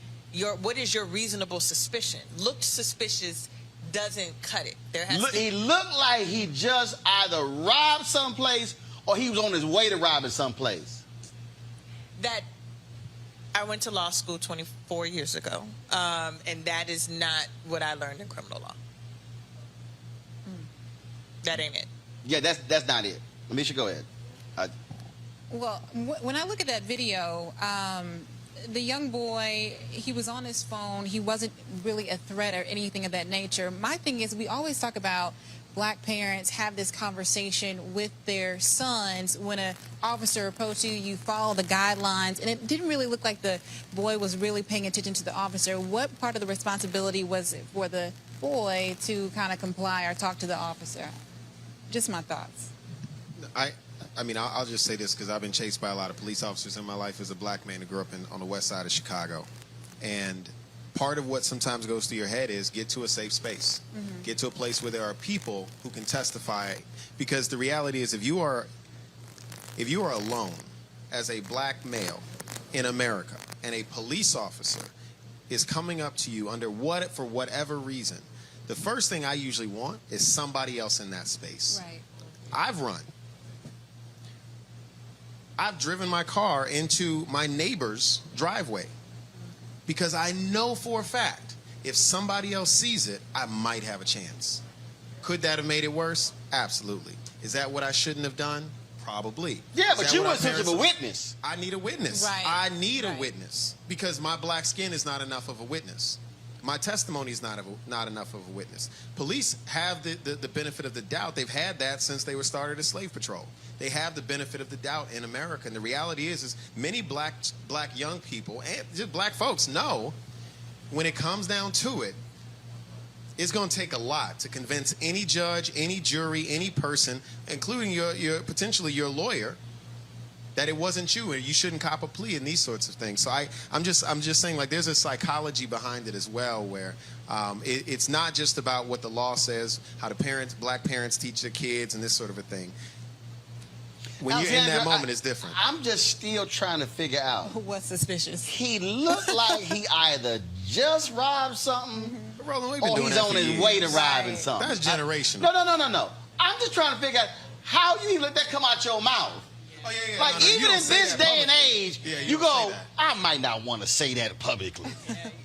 what is your reasonable suspicion? Looked suspicious doesn't cut it. He looked like he just either robbed someplace or he was on his way to robbing someplace. That I went to law school 24 years ago, and that is not what I learned in criminal law. That ain't it. Yeah, that's not it. Amisha, go ahead. Well, when I look at that video, the young boy, he was on his phone. He wasn't really a threat or anything of that nature. My thing is, we always talk about black parents have this conversation with their sons. When an officer approaches you, you follow the guidelines, and it didn't really look like the boy was really paying attention to the officer. What part of the responsibility was it for the boy to kind of comply or talk to the officer? Just my thoughts. I mean, I'll just say this because I've been chased by a lot of police officers in my life as a black man who grew up on the west side of Chicago. And part of what sometimes goes through your head is get to a safe space. Mm-hmm. Get to a place where there are people who can testify. Because the reality is if you are alone as a black male in America and a police officer is coming up to you for whatever reason, the first thing I usually want is somebody else in that space. Right. I've driven my car into my neighbor's driveway because I know for a fact if somebody else sees it, I might have a chance. Could that have made it worse? Absolutely. Is that what I shouldn't have done? Probably. Yeah, but you weren't such of a witness. I need a witness. Right. I need a witness because my black skin is not enough of a witness. My testimony is not enough of a witness. Police have the benefit of the doubt. They've had that since they were started as slave patrol. They have the benefit of the doubt in America. And the reality is many black young people and just black folks know when it comes down to it, it's going to take a lot to convince any judge, any jury, any person, including your potentially your lawyer, that it wasn't you and you shouldn't cop a plea and these sorts of things. So I'm just saying, like, there's a psychology behind it as well where it's not just about what the law says, how black parents teach their kids and this sort of a thing. When you're in that moment, it's different. I'm just still trying to figure out. What's suspicious? He looked like he either just robbed something Roland, or he's on his way to robbing something. That's generational. No. I'm just trying to figure out how you even let that come out your mouth. Oh, yeah. Like, No, you even don't in say this that day and publicly. age, Yeah, you don't say go, that. I might not want to say that publicly.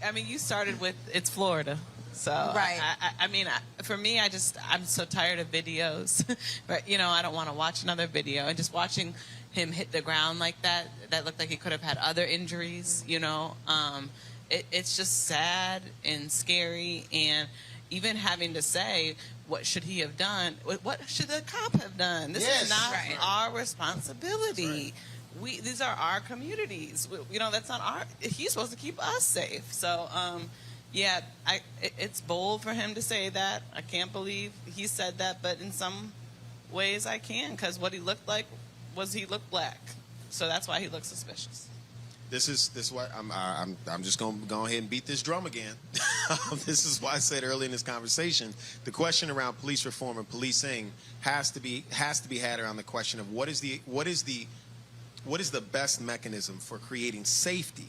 I mean, you started with it's Florida. So Right. I mean, for me, I'm so tired of videos. But, you know, I don't want to watch another video. And just watching him hit the ground like that looked like he could have had other injuries, you know. It's just sad and scary. And even having to say, what should he have done? What should the cop have done? This is not our responsibility. These are our communities. You know, that's not our. He's supposed to keep us safe. So, yeah, it's bold for him to say that. I can't believe he said that, but in some ways I can, because what he looked like was he looked black. So that's why he looked suspicious. This is why I'm just going to go ahead and beat this drum again. This is why I said earlier in this conversation, the question around police reform and policing has to be had around the question of what is the best mechanism for creating safety,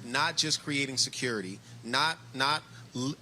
not just creating security, not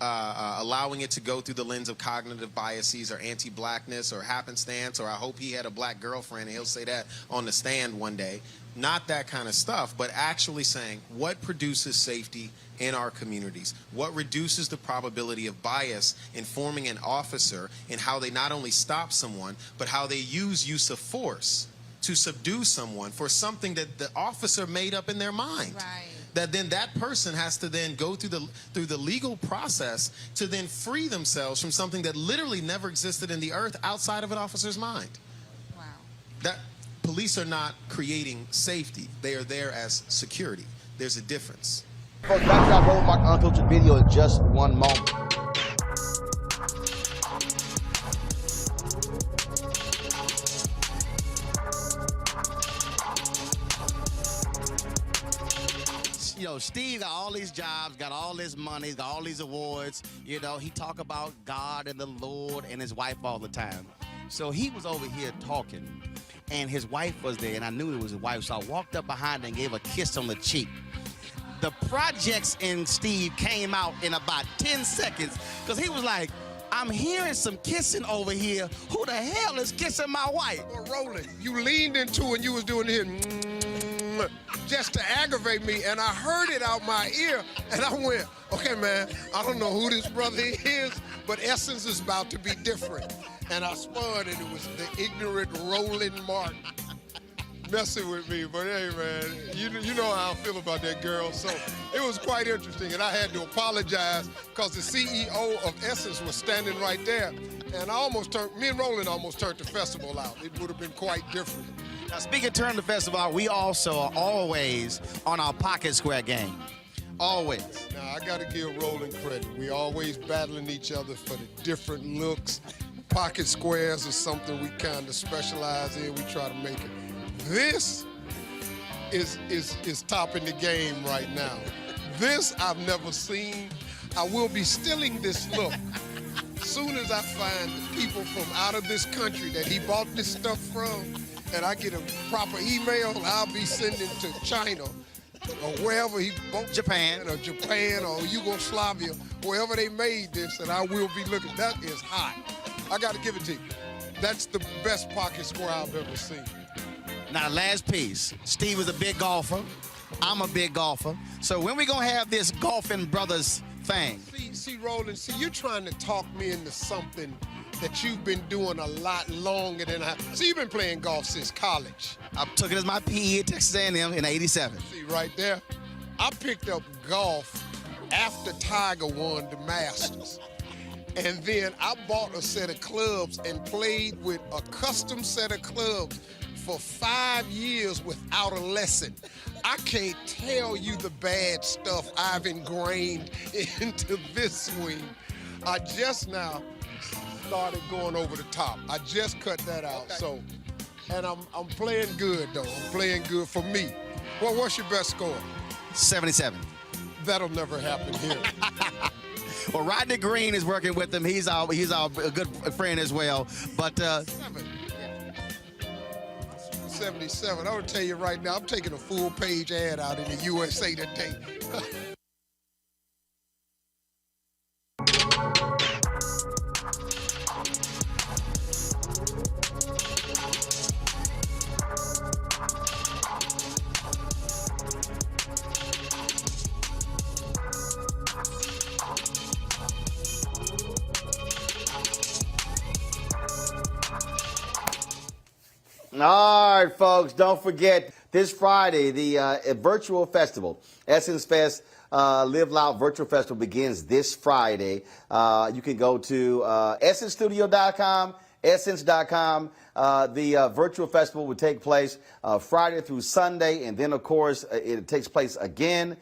allowing it to go through the lens of cognitive biases or anti-blackness or happenstance, or I hope he had a black girlfriend and he'll say that on the stand one day. Not that kind of stuff, but actually saying what produces safety in our communities, what reduces the probability of bias informing an officer in how they not only stop someone, but how they use of force to subdue someone for something that the officer made up in their mind. Right. That then that person has to then go through the legal process to then free themselves from something that literally never existed in the earth outside of an officer's mind. Wow. That police are not creating safety. They are there as security. There's a difference. Folks, back to our Roland Martin Unfiltered video in just one moment. You know, Steve got all these jobs, got all this money, got all these awards. You know, he talk about God and the Lord and his wife all the time. So he was over here talking, and his wife was there, and I knew it was his wife. So I walked up behind her and gave her a kiss on the cheek. The projects in Steve came out in about 10 seconds because he was like, I'm hearing some kissing over here. Who the hell is kissing my wife? Well, Roland, you leaned into it and you was doing this just to aggravate me, and I heard it out my ear, and I went, okay, man, I don't know who this brother is, but Essence is about to be different. And I spun, and it was the ignorant Roland Martin messing with me. But hey, man, you know how I feel about that girl. So it was quite interesting, and I had to apologize because the CEO of Essence was standing right there, and me and Roland almost turned the festival out. It would have been quite different. Now, speaking of turn the festival, we also are always on our pocket square game. Always. Now, I got to give Roland credit. We always battling each other for the different looks. Pocket squares are something we kind of specialize in. We try to make it. This is topping the game right now. This I've never seen. I will be stealing this look. As soon as I find the people from out of this country that he bought this stuff from, and I get a proper email, I'll be sending to China or wherever he bought Japan or Yugoslavia, wherever they made this, and I will be looking. That is hot. I got to give it to you. That's the best pocket square I've ever seen. Now, last piece. Steve is a big golfer. I'm a big golfer. So when we gonna have this golfing brothers thing? See, Roland, you're trying to talk me into something that you've been doing a lot longer than I. See, you've been playing golf since college. I took it as my PE at Texas A&M in '87. See, right there, I picked up golf after Tiger won the Masters. And then I bought a set of clubs and played with a custom set of clubs for 5 years without a lesson. I can't tell you the bad stuff I've ingrained into this swing. I just now started going over the top. I just cut that out. So, and I'm playing good though. I'm playing good for me. Well, what's your best score? 77. That'll never happen here. Well, Rodney Green is working with him. He's our good friend as well. But 77. I would tell you right now, I'm taking a full page ad out in the USA Today. All right, folks, don't forget this Friday, the virtual festival, Essence Fest Live Loud Virtual Festival begins this Friday. You can go to essencestudio.com, essence.com. The virtual festival will take place Friday through Sunday, and then, of course, it takes place again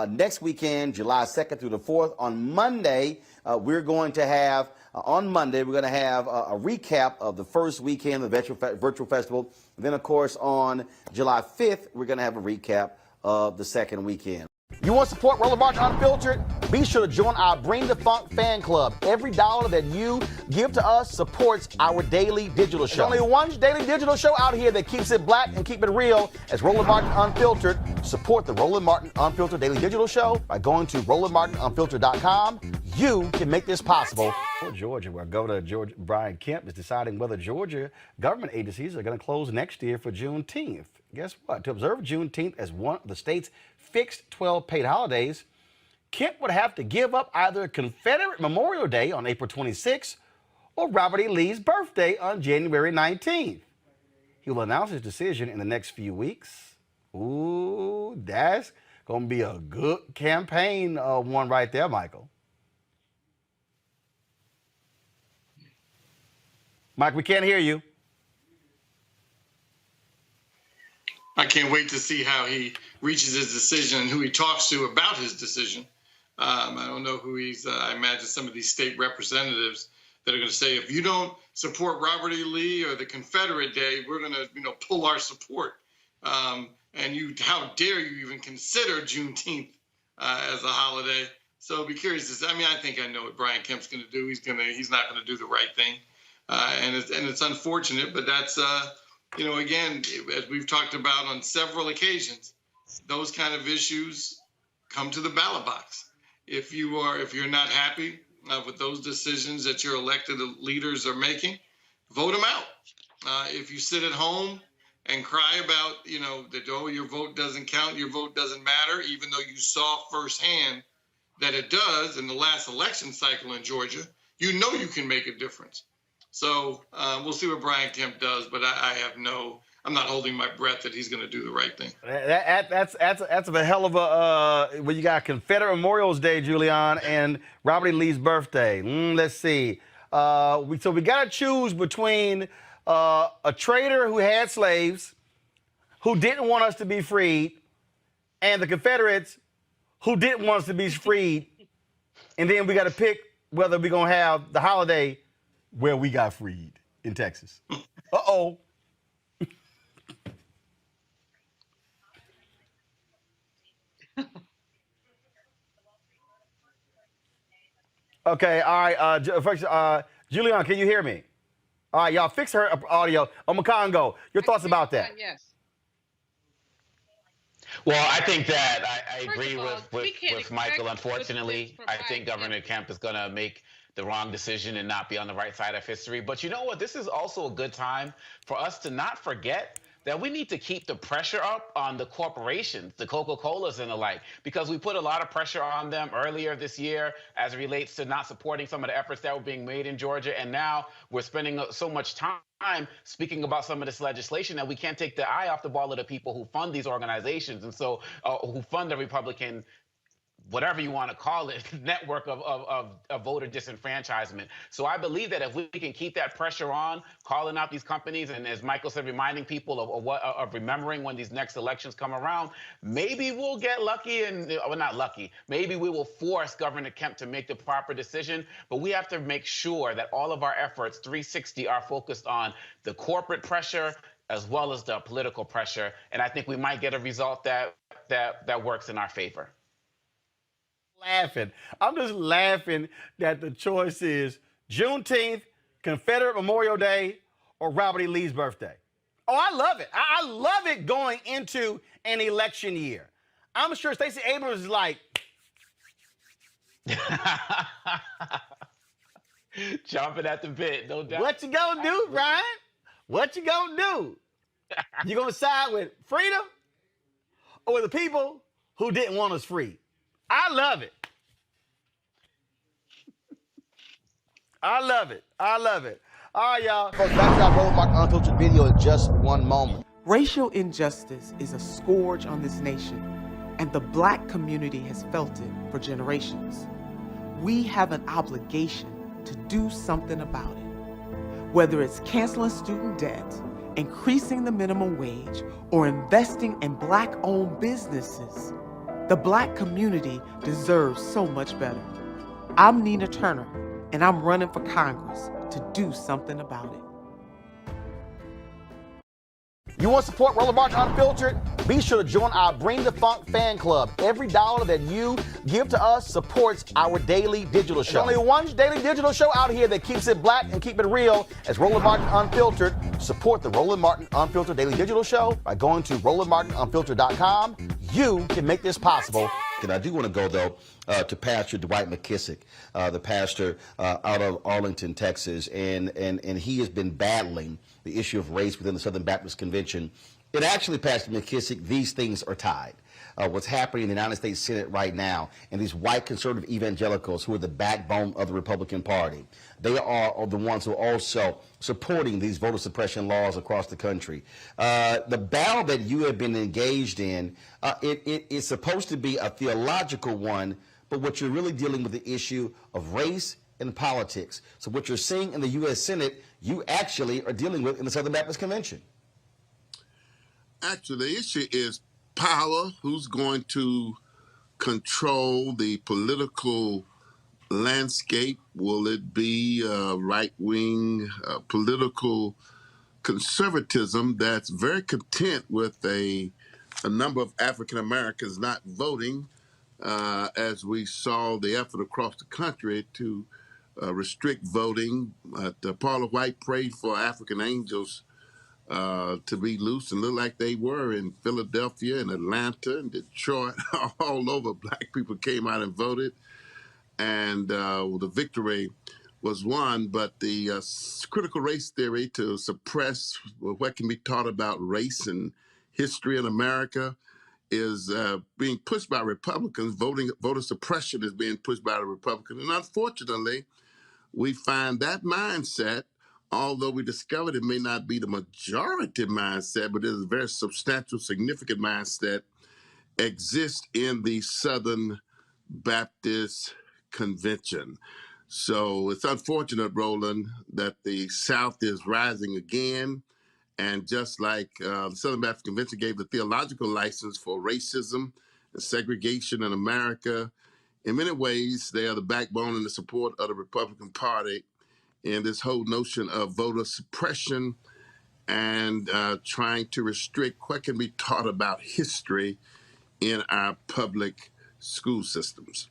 next weekend, July 2nd through the 4th. On Monday, we're going to have a recap of the first weekend of the virtual festival. And then, of course, on July 5th, we're going to have a recap of the second weekend. You want to support Roland Martin Unfiltered? Be sure to join our Bring the Funk fan club. Every dollar that you give to us supports our daily digital show. There's only one daily digital show out here that keeps it black and keep it real. As Roland Martin Unfiltered. Support the Roland Martin Unfiltered daily digital show by going to RolandMartinUnfiltered.com. You can make this possible. Georgia, where Governor Brian Kemp is deciding whether Georgia government agencies are going to close next year for Juneteenth. Guess what? To observe Juneteenth as one of the state's fixed 12 paid holidays, Kemp would have to give up either Confederate Memorial Day on April 26th or Robert E. Lee's birthday on January 19th. He will announce his decision in the next few weeks. Ooh, that's going to be a good campaign one right there, Michael. Mike, we can't hear you. I can't wait to see how he reaches his decision and who he talks to about his decision. I don't know who I imagine some of these state representatives that are going to say, if you don't support Robert E. Lee or the Confederate Day, we're going to, pull our support. How dare you even consider Juneteenth as a holiday? So be curious to see. I think I know what Brian Kemp's going to do. He's not going to do the right thing. And it's unfortunate, but that's, again, as we've talked about on several occasions, those kind of issues come to the ballot box. If you're not happy with those decisions that your elected leaders are making, vote them out. If you sit at home and cry about, that, your vote doesn't count, your vote doesn't matter, even though you saw firsthand that it does in the last election cycle in Georgia, you can make a difference. So we'll see what Brian Kemp does, but I'm not holding my breath that he's going to do the right thing. That's a hell of a, when you got Confederate Memorial Day, Julian, and Robert E. Lee's birthday. Let's see. So we got to choose between a trader who had slaves, who didn't want us to be freed, and the Confederates who didn't want us to be freed. And then we got to pick whether we're going to have the holiday where we got freed in Texas. Uh-oh. Okay, all right. First, Julian, can you hear me? All right, y'all fix her audio. Macongo, your thoughts about that? Yes. Well, I think that I agree with Michael. Unfortunately, I think Governor Kemp is going to make the wrong decision and not be on the right side of history. But you know what? This is also a good time for us to not forget that we need to keep the pressure up on the corporations, the Coca-Colas and the like, because we put a lot of pressure on them earlier this year as it relates to not supporting some of the efforts that were being made in Georgia. And now we're spending so much time speaking about some of this legislation that we can't take the eye off the ball of the people who fund these organizations and so who fund the Republican, whatever you want to call it, network of voter disenfranchisement. So I believe that if we can keep that pressure on, calling out these companies, and as Michael said, reminding people of remembering when these next elections come around, maybe we'll get lucky not lucky. Maybe we will force Governor Kemp to make the proper decision, but we have to make sure that all of our efforts, 360, are focused on the corporate pressure as well as the political pressure. And I think we might get a result that works in our favor. I'm just laughing that the choice is Juneteenth, Confederate Memorial Day, or Robert E. Lee's birthday. Oh, I love it. I love it going into an election year. I'm sure Stacey Abrams is like, chomping at the bit, no doubt. What you gonna do, Brian? What you gonna do? You gonna side with freedom or with the people who didn't want us free? I love it. I love it. All right, y'all. Folks, back to our Roland Martin Unfiltered video in just one moment. Racial injustice is a scourge on this nation, and the black community has felt it for generations. We have an obligation to do something about it. Whether it's canceling student debt, increasing the minimum wage, or investing in black-owned businesses, the black community deserves so much better. I'm Nina Turner, and I'm running for Congress to do something about it. You want to support Roland Martin Unfiltered? Be sure to join our Bring the Funk fan club. Every dollar that you give to us supports our daily digital show. There's only one daily digital show out here that keeps it black and keep it real. As Roland Martin Unfiltered. Support the Roland Martin Unfiltered daily digital show by going to RolandMartinUnfiltered.com. You can make this possible. And I do want to go, though, to Pastor Dwight McKissick, the pastor out of Arlington, Texas, and he has been battling the issue of race within the Southern Baptist Convention. And actually, Pastor McKissick, these things are tied. What's happening in the United States Senate right now, and these white conservative evangelicals who are the backbone of the Republican Party, they are the ones who are also supporting these voter suppression laws across the country. The battle that you have been engaged in, it is supposed to be a theological one, but what you're really dealing with the issue of race and politics. So what you're seeing in the U.S. Senate, you actually are dealing with in the Southern Baptist Convention. Actually, the issue is power. Who's going to control the political landscape? Will it be right-wing political conservatism that's very content with a number of African Americans not voting, as we saw the effort across the country to restrict voting? Paula White prayed for African angels to be loose and look like they were in Philadelphia and Atlanta and Detroit. All over, black people came out and voted, and the victory was won. But the critical race theory to suppress what can be taught about race and history in America is being pushed by Republicans. Voter suppression is being pushed by the Republicans, and unfortunately, we find that mindset, although we discovered it may not be the majority mindset, but it is a very substantial, significant mindset, exists in the Southern Baptist Convention. So it's unfortunate, Roland, that the South is rising again. And just like the Southern Baptist Convention gave the theological license for racism and segregation in America, in many ways, they are the backbone and the support of the Republican Party in this whole notion of voter suppression and trying to restrict what can be taught about history in our public school systems.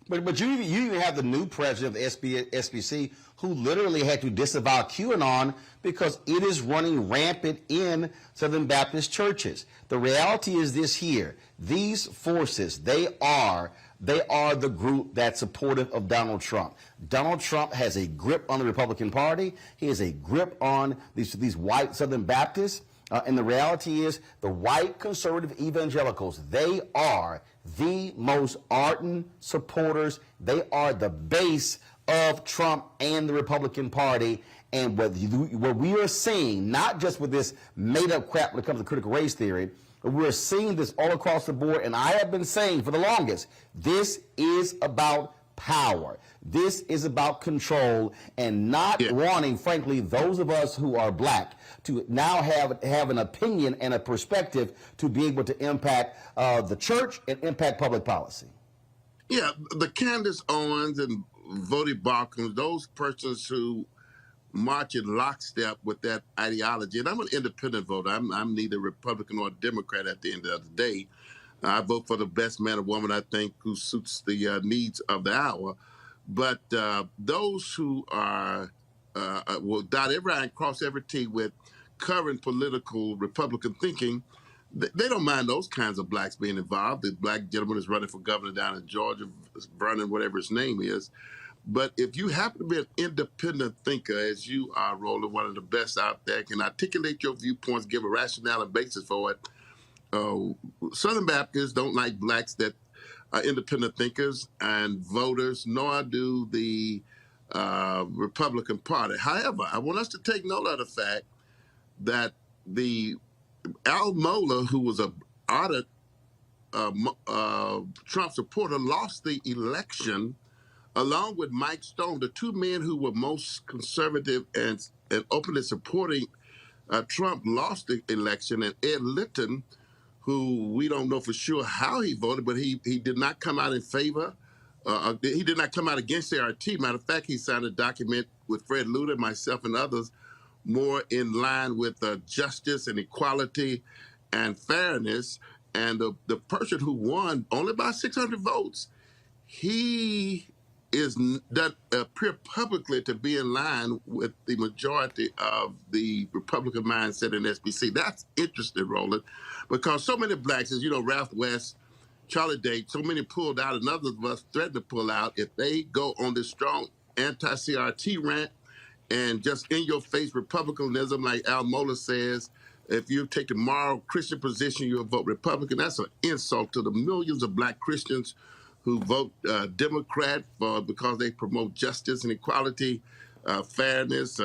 But you even have the new president of the SBC who literally had to disavow QAnon because it is running rampant in Southern Baptist churches. The reality is this here. These forces, they are the group that's supportive of Donald Trump. Donald Trump has a grip on the Republican Party. He has a grip on these white Southern Baptists. And the reality is the white conservative evangelicals, they are the most ardent supporters. They are the base of Trump and the Republican Party. And what we are seeing, not just with this made-up crap when it comes to critical race theory, but we're seeing this all across the board. And I have been saying for the longest, this is about power. This is about control and not wanting, frankly, those of us who are black to now have an opinion and a perspective to be able to impact the church and impact public policy. Yeah, the Candace Owens and Vody Balkins, those persons who march in lockstep with that ideology. And I'm an independent voter. I'm neither Republican or Democrat at the end of the day. I vote for the best man or woman I think who suits the needs of the hour. But those who are will dot every I and cross every T with current political Republican thinking, they don't mind those kinds of blacks being involved. The black gentleman is running for governor down in Georgia, Vernon, whatever his name is. But if you happen to be an independent thinker, as you are, Roland, one of the best out there, can articulate your viewpoints, give a rationale and basis for it, Southern Baptists don't like blacks that are independent thinkers and voters, nor do the Republican Party. However, I want us to take note of the fact that the Al Mohler, who was a ardent Trump supporter, lost the election along with Mike Stone, the two men who were most conservative and openly supporting Trump, lost the election. And Ed Litton, who we don't know for sure how he voted, but he did not come out in favor. He did not come out against CRT. Matter of fact, he signed a document with Fred Luter, myself, and others, more in line with justice and equality and fairness. And the person who won only by 600 votes, he doesn't appear publicly to be in line with the majority of the Republican mindset in SBC. That's interesting, Roland, because so many blacks, as you know, Ralph West, Charlie Day, so many pulled out, and others of us threatened to pull out if they go on this strong anti-CRT rant and just in-your-face republicanism, like Al Mohler says. If you take the moral Christian position, you'll vote Republican. That's an insult to the millions of black Christians who vote Democrat because they promote justice and equality, fairness,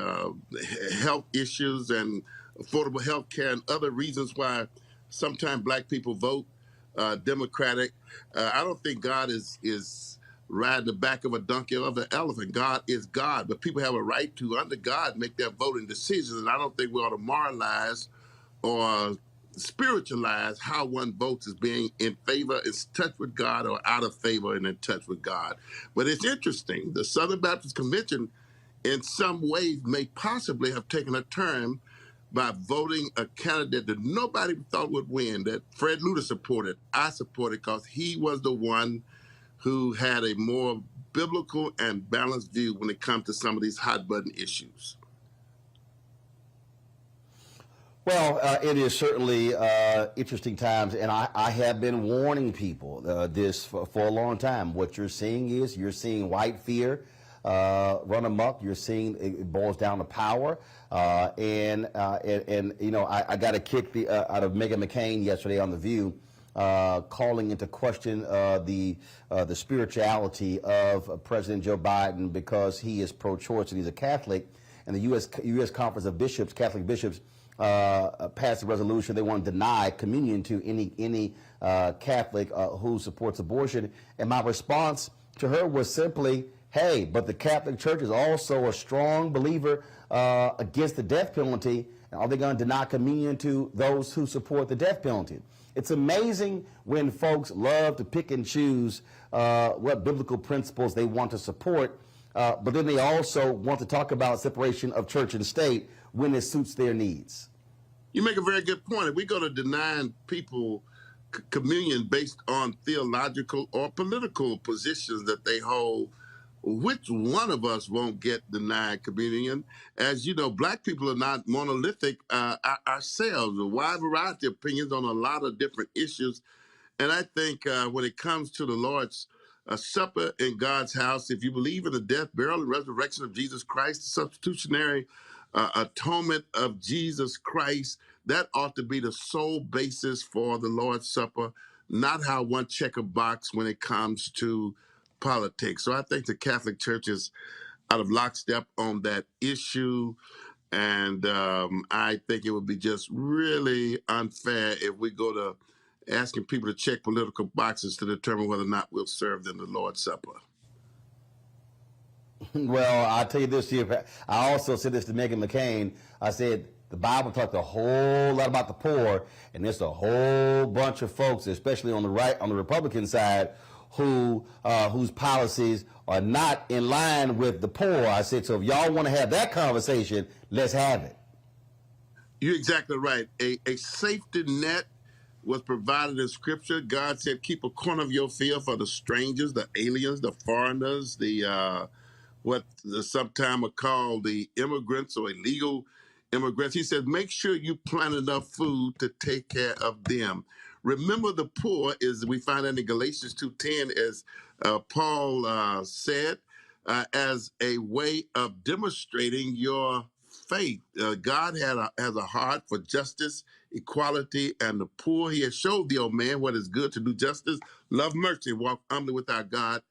health issues, and affordable health care, and other reasons why sometimes black people vote Democratic. I don't think God is riding the back of a donkey or of an elephant. God is God, but people have a right to, under God, make their voting decisions, and I don't think we ought to moralize or spiritualize how one votes as being in favor, in touch with God, or out of favor and in touch with God. But it's interesting. The Southern Baptist Convention, in some ways, may possibly have taken a turn by voting a candidate that nobody thought would win, that Fred Luter supported. I supported because he was the one who had a more biblical and balanced view when it comes to some of these hot-button issues. Well, it is certainly interesting times, and I have been warning people this for a long time. What you're seeing is white fear run amok. You're seeing it boils down to power, and you know, I got a kick out of Meghan McCain yesterday on The View, calling into question the spirituality of President Joe Biden because he is pro-choice and he's a Catholic, and the U.S. Conference of Bishops, Catholic bishops, passed a resolution. They want to deny communion to any Catholic who supports abortion. And my response to her was simply, hey, but the Catholic Church is also a strong believer against the death penalty. And are they going to deny communion to those who support the death penalty? It's amazing when folks love to pick and choose what biblical principles they want to support, but then they also want to talk about separation of church and state when it suits their needs. You make a very good point. If we go to denying people communion based on theological or political positions that they hold, which one of us won't get denied communion? As you know, black people are not monolithic ourselves. A wide variety of opinions on a lot of different issues. And I think when it comes to the Lord's Supper in God's house, if you believe in the death, burial, and resurrection of Jesus Christ, the substitutionary atonement of Jesus Christ, that ought to be the sole basis for the Lord's Supper, not how one check a box when it comes to politics. So I think the Catholic Church is out of lockstep on that issue. And I think it would be just really unfair if we go to asking people to check political boxes to determine whether or not we'll serve them the Lord's Supper. Well, I'll tell you this here. I also said this to Meghan McCain. I said, the Bible talks a whole lot about the poor, and there's a whole bunch of folks, especially on the right, on the Republican side, whose policies are not in line with the poor. I said, so if y'all want to have that conversation, let's have it. You're exactly right. A safety net was provided in Scripture. God said, keep a corner of your field for the strangers, the aliens, the foreigners, the what sometimes are called the immigrants or illegal immigrants. He said, make sure you plant enough food to take care of them. Remember the poor, is we find that in Galatians 2:10, as Paul said, as a way of demonstrating your faith. God has a heart for justice, equality, and the poor. He has showed the old man what is good, to do justice, love mercy, walk humbly with our God,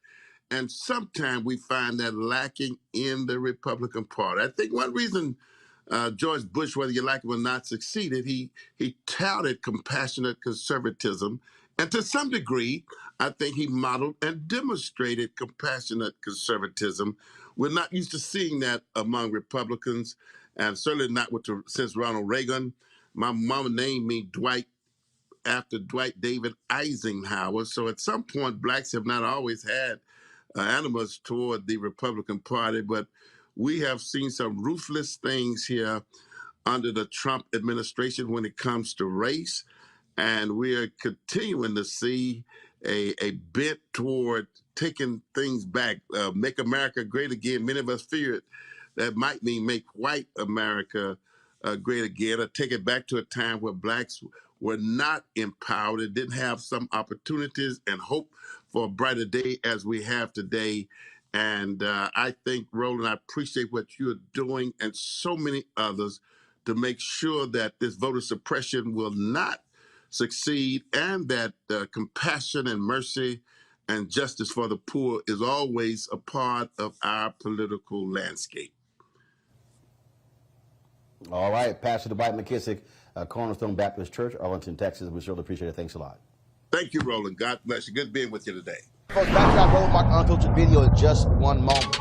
And sometimes we find that lacking in the Republican Party. I think one reason George Bush, whether you like him or not, succeeded, he touted compassionate conservatism. And to some degree, I think he modeled and demonstrated compassionate conservatism. We're not used to seeing that among Republicans, and certainly not since Ronald Reagan. My mama named me Dwight after Dwight David Eisenhower. So at some point, blacks have not always had animus toward the Republican Party, but we have seen some ruthless things here under the Trump administration when it comes to race. And we are continuing to see a bent toward taking things back. Make America great again. Many of us feared that might mean make white America great again, or take it back to a time where blacks were not empowered and didn't have some opportunities and hope for a brighter day as we have today. And I think, Roland, I appreciate what you're doing and so many others to make sure that this voter suppression will not succeed, and that compassion and mercy and justice for the poor is always a part of our political landscape. All right, Pastor Dwight McKissick, Cornerstone Baptist Church, Arlington, Texas. We surely appreciate it. Thanks a lot. Thank you, Roland. God bless you. Good being with you today. Folks, back to our Roland Martin Unfiltered video in just one moment.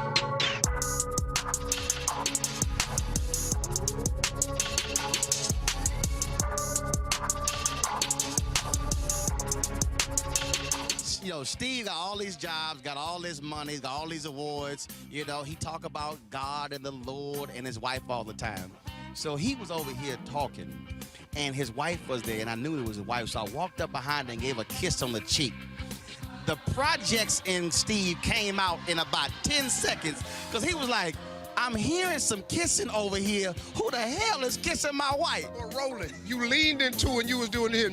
You know, Steve got all these jobs, got all this money, got all these awards. You know, he talk about God and the Lord and his wife all the time. So he was over here talking, and his wife was there, and I knew it was his wife, so I walked up behind her and gave her a kiss on the cheek. The projects in Steve came out in about 10 seconds, because he was like, I'm hearing some kissing over here. Who the hell is kissing my wife? Well, Roland, you leaned into and you was doing it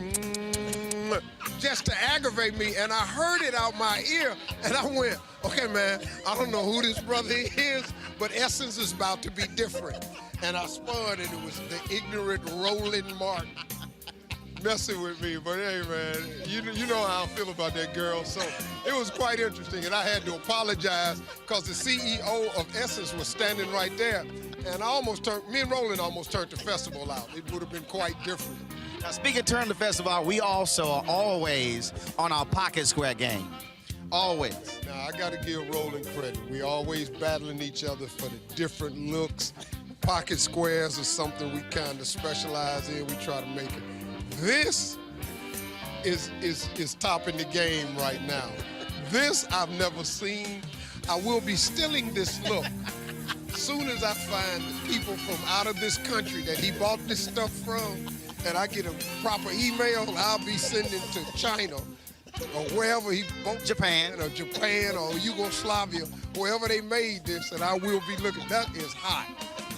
just to aggravate me, and I heard it out my ear, and I went, okay, man, I don't know who this brother is, but Essence is about to be different. And I spun, and it was the ignorant Roland Martin messing with me. But hey, man, you know how I feel about that girl. So it was quite interesting, and I had to apologize because the CEO of Essence was standing right there, and me and Roland almost turned the festival out. It would have been quite different. Now, speaking of turn the festival out, we also are always on our pocket square game. Always. Now, I got to give Roland credit. We always battling each other for the different looks. Pocket squares are something we kind of specialize in. We try to make it. This is topping the game right now. This I've never seen. I will be stealing this look. As soon as I find the people from out of this country that he bought this stuff from, and I get a proper email, I'll be sending to China or wherever he bought Japan or Yugoslavia, wherever they made this, and I will be looking. That is hot.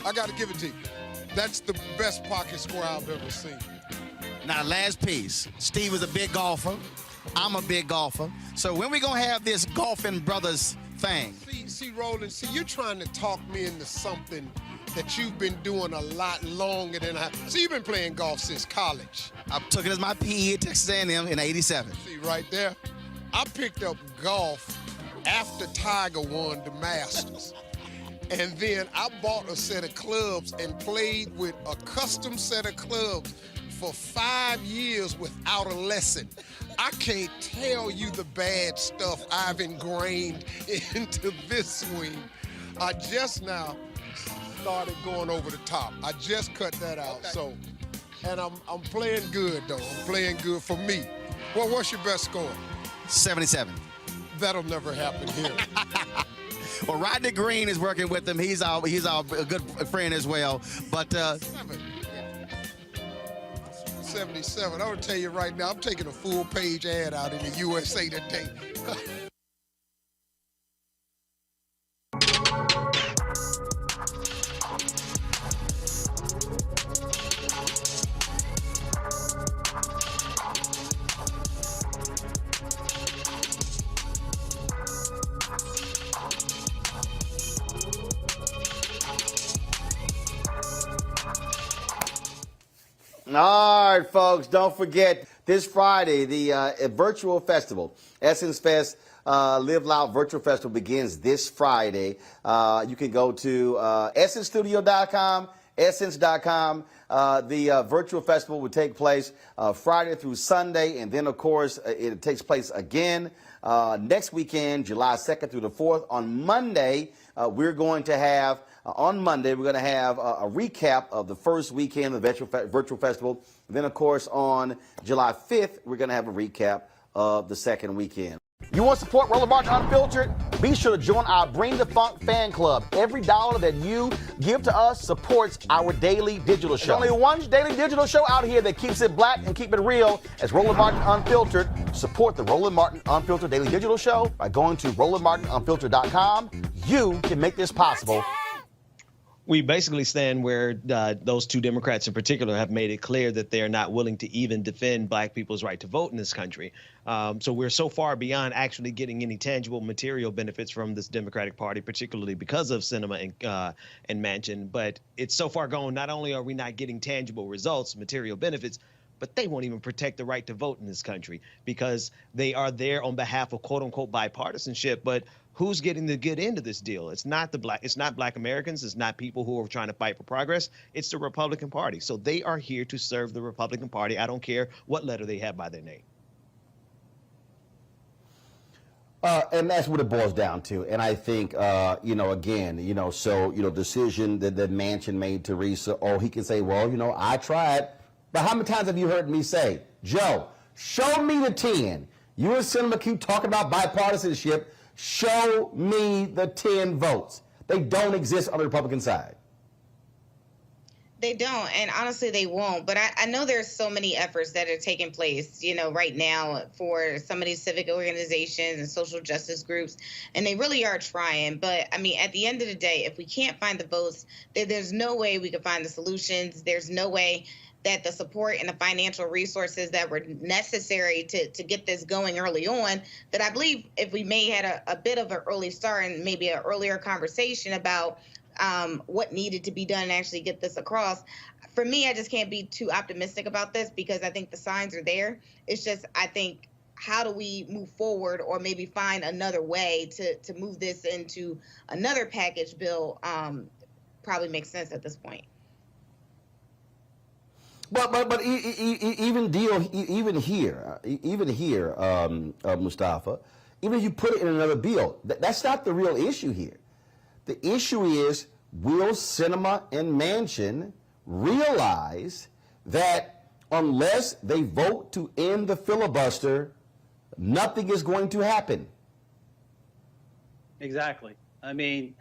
I got to give it to you. That's the best pocket square I've ever seen. Now, last piece. Steve is a big golfer. I'm a big golfer. So when we gonna have this golfing brothers thing? See, Roland, you're trying to talk me into something that you've been doing a lot longer than I. See, you've been playing golf since college. I took it as my PE at Texas A&M in '87. See, right there, I picked up golf after Tiger won the Masters. And then I bought a set of clubs and played with a custom set of clubs for 5 years without a lesson. I can't tell you the bad stuff I've ingrained into this swing. I just now started going over the top. I just cut that out. So, and I'm playing good though. I'm playing good for me. Well, what's your best score? 77. That'll never happen here. Well, Rodney Green is working with him. He's our good friend as well. But 77. I'm gonna tell you right now, I'm taking a full-page ad out in the USA Today. All right, folks, don't forget this Friday, the virtual festival, Essence Fest, Live Loud Virtual Festival begins this Friday. You can go to essencestudio.com, essence.com. The virtual festival will take place Friday through Sunday, and then, of course, it takes place again next weekend, July 2nd through the 4th. On Monday, we're going to have a recap of the first weekend of the virtual festival. And then, of course, on July 5th, we're going to have a recap of the second weekend. You want to support Roland Martin Unfiltered? Be sure to join our Bring the Funk fan club. Every dollar that you give to us supports our daily digital show. There's only one daily digital show out here that keeps it black and keep it real as Roland Martin Unfiltered. Support the Roland Martin Unfiltered daily digital show by going to RolandMartinUnfiltered.com. You can make this possible. We basically stand where those two Democrats in particular have made it clear that they are not willing to even defend black people's right to vote in this country. So we're so far beyond actually getting any tangible material benefits from this Democratic Party, particularly because of Sinema and Manchin. But it's so far gone, not only are we not getting tangible results, material benefits, but they won't even protect the right to vote in this country because they are there on behalf of quote unquote bipartisanship. But who's getting the good end of this deal? It's not black Americans. It's not people who are trying to fight for progress. It's the Republican Party. So they are here to serve the Republican Party. I don't care what letter they have by their name. And that's what it boils down to. And I think, decision that Manchin made, Teresa, he can say, well, I tried. But how many times have you heard me say, Joe, show me the 10. You and Sinema keep talking about bipartisanship. Show me the 10 votes. They don't exist on the Republican side. They don't, and honestly, they won't. But I know there's so many efforts that are taking place, right now for some of these civic organizations and social justice groups, and they really are trying. But, I mean, at the end of the day, if we can't find the votes, there's no way we can find the solutions. There's no way that the support and the financial resources that were necessary to get this going early on, that I believe if we may had a bit of an early start and maybe an earlier conversation about what needed to be done and actually get this across. For me, I just can't be too optimistic about this because I think the signs are there. It's just, I think, how do we move forward or maybe find another way to move this into another package bill probably makes sense at this point. But even here, Mustafa, even if you put it in another bill, that's not the real issue here. The issue is, will Sinema and Manchin realize that unless they vote to end the filibuster, nothing is going to happen? Exactly. I mean,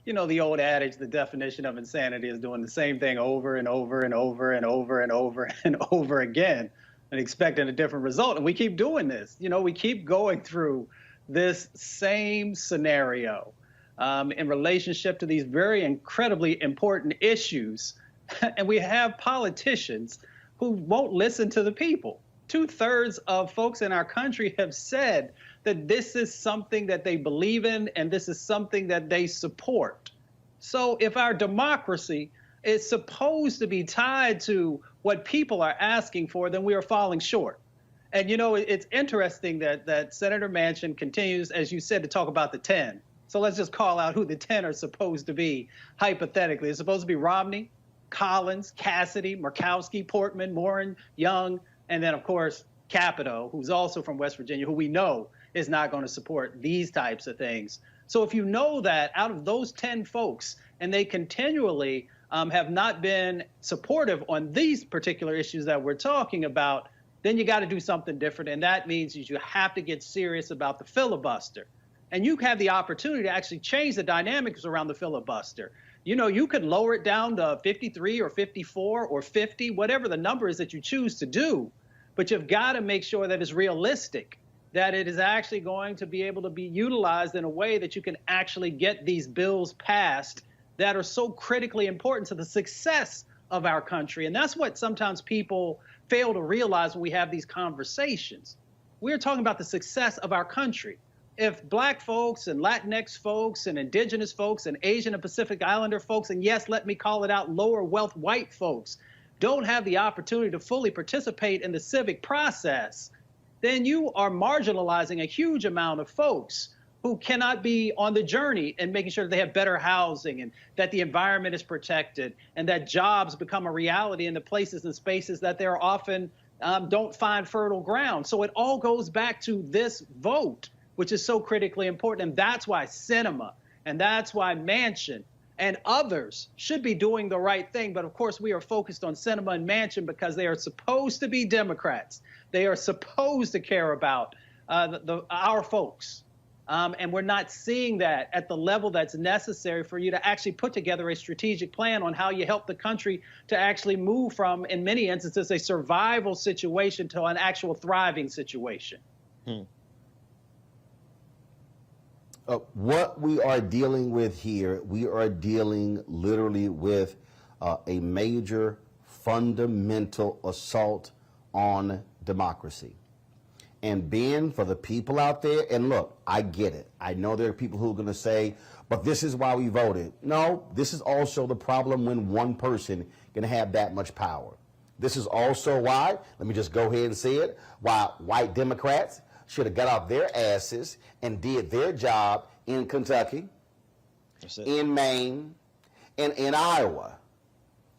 the old adage, the definition of insanity is doing the same thing over and over and over and over and over and over again and expecting a different result. And we keep doing this. We keep going through this same scenario in relationship to these very incredibly important issues. And we have politicians who won't listen to the people. 2/3 of folks in our country have said that this is something that they believe in and this is something that they support. So if our democracy is supposed to be tied to what people are asking for, then we are falling short. And it's interesting that Senator Manchin continues, as you said, to talk about the 10. So let's just call out who the 10 are supposed to be, hypothetically. It's supposed to be Romney, Collins, Cassidy, Murkowski, Portman, Warren, Young, and then, of course, Capito, who's also from West Virginia, who we know is not going to support these types of things. So if you know that out of those 10 folks, and they continually have not been supportive on these particular issues that we're talking about, then you got to do something different. And that means you have to get serious about the filibuster. And you have the opportunity to actually change the dynamics around the filibuster. You could lower it down to 53 or 54 or 50, whatever the number is that you choose to do. But you've got to make sure that it's realistic, that it is actually going to be able to be utilized in a way that you can actually get these bills passed that are so critically important to the success of our country. And that's what sometimes people fail to realize when we have these conversations. We're talking about the success of our country. If Black folks and Latinx folks and Indigenous folks and Asian and Pacific Islander folks, and yes, let me call it out, lower wealth white folks, don't have the opportunity to fully participate in the civic process, then you are marginalizing a huge amount of folks who cannot be on the journey and making sure that they have better housing and that the environment is protected and that jobs become a reality in the places and spaces that they're often don't find fertile ground. So it all goes back to this vote, which is so critically important. And that's why Sinema and that's why Manchin and others should be doing the right thing. But of course, we are focused on Sinema and Manchin because they are supposed to be Democrats. They are supposed to care about our folks. And we're not seeing that at the level that's necessary for you to actually put together a strategic plan on how you help the country to actually move from, in many instances, a survival situation to an actual thriving situation. What we are dealing with here, we are dealing literally with a major fundamental assault on democracy. And Ben, for the people out there, and look, I get it. I know there are people who are going to say, but this is why we voted. No, this is also the problem when one person can have that much power. This is also why, let me just go ahead and say it, why white Democrats should have got off their asses and did their job in Kentucky, in Maine, and in Iowa.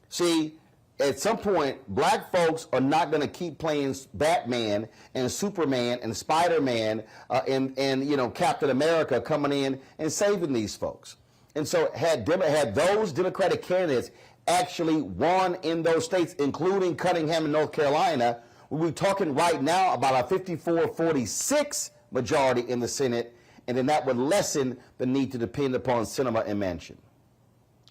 See, at some point, black folks are not going to keep playing Batman and Superman and Spider-Man and you know, Captain America coming in and saving these folks. And so had those Democratic candidates actually won in those states, including Cunningham in North Carolina, we're talking right now about a 54-46 majority in the Senate, and then that would lessen the need to depend upon Sinema and Manchin.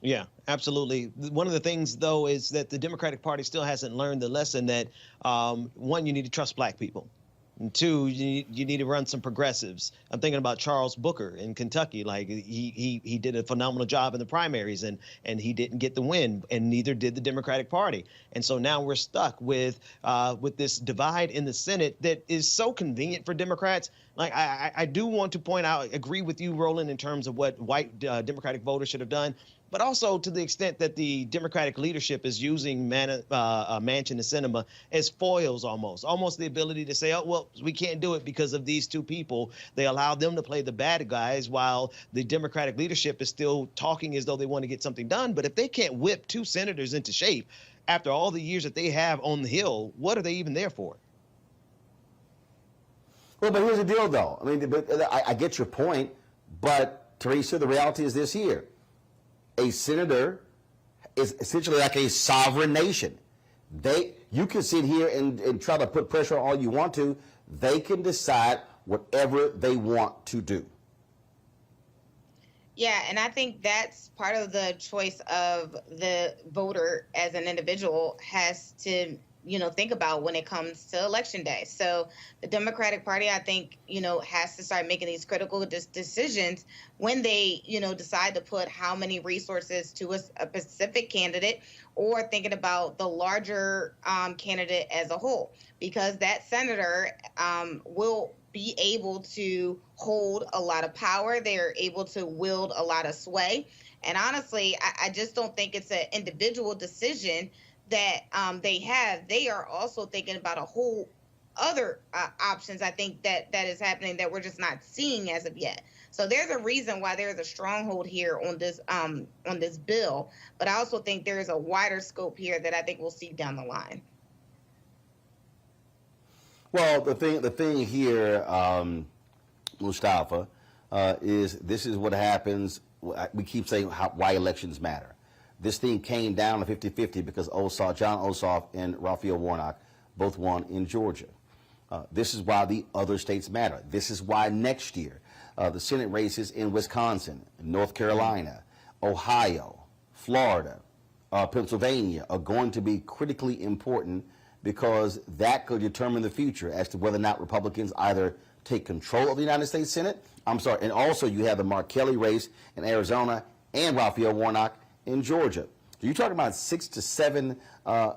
Yeah, absolutely. One of the things, though, is that the Democratic Party still hasn't learned the lesson that, one, you need to trust black people. And two, you need to run some progressives. I'm thinking about Charles Booker in Kentucky. Like he did a phenomenal job in the primaries, and he didn't get the win, and neither did the Democratic Party. And so now we're stuck with this divide in the Senate that is so convenient for Democrats. Like I do want to point out, agree with you, Roland, in terms of what white Democratic voters should have done. But also to the extent that the Democratic leadership is using Manchin and Sinema as foils almost the ability to say, oh, well, we can't do it because of these two people. They allow them to play the bad guys while the Democratic leadership is still talking as though they want to get something done. But if they can't whip two senators into shape after all the years that they have on the Hill, what are they even there for? Well, but here's the deal, though. I mean, I get your point, but Teresa, the reality is this here. A senator is essentially like a sovereign nation. You can sit here and try to put pressure on all you want to. They can decide whatever they want to do. Yeah, and I think that's part of the choice of the voter as an individual has to, think about when it comes to election day. So the Democratic Party, I think, has to start making these critical decisions when they, decide to put how many resources to a specific candidate, or thinking about the larger candidate as a whole, because that senator will be able to hold a lot of power. They're able to wield a lot of sway. And honestly, I just don't think it's an individual decision that they have. They are also thinking about a whole other options, I think, that is happening that we're just not seeing as of yet. So there's a reason why there's a stronghold here on this bill. But I also think there is a wider scope here that I think we'll see down the line. Well, the thing here, Mustafa, is this is what happens. We keep saying why elections matter. This thing came down to 50-50 because John Ossoff and Raphael Warnock both won in Georgia. This is why the other states matter. This is why next year the Senate races in Wisconsin, North Carolina, Ohio, Florida, Pennsylvania are going to be critically important, because that could determine the future as to whether or not Republicans either take control of the United States Senate. And also you have the Mark Kelly race in Arizona and Raphael Warnock in Georgia. So you're talking about 6 to 7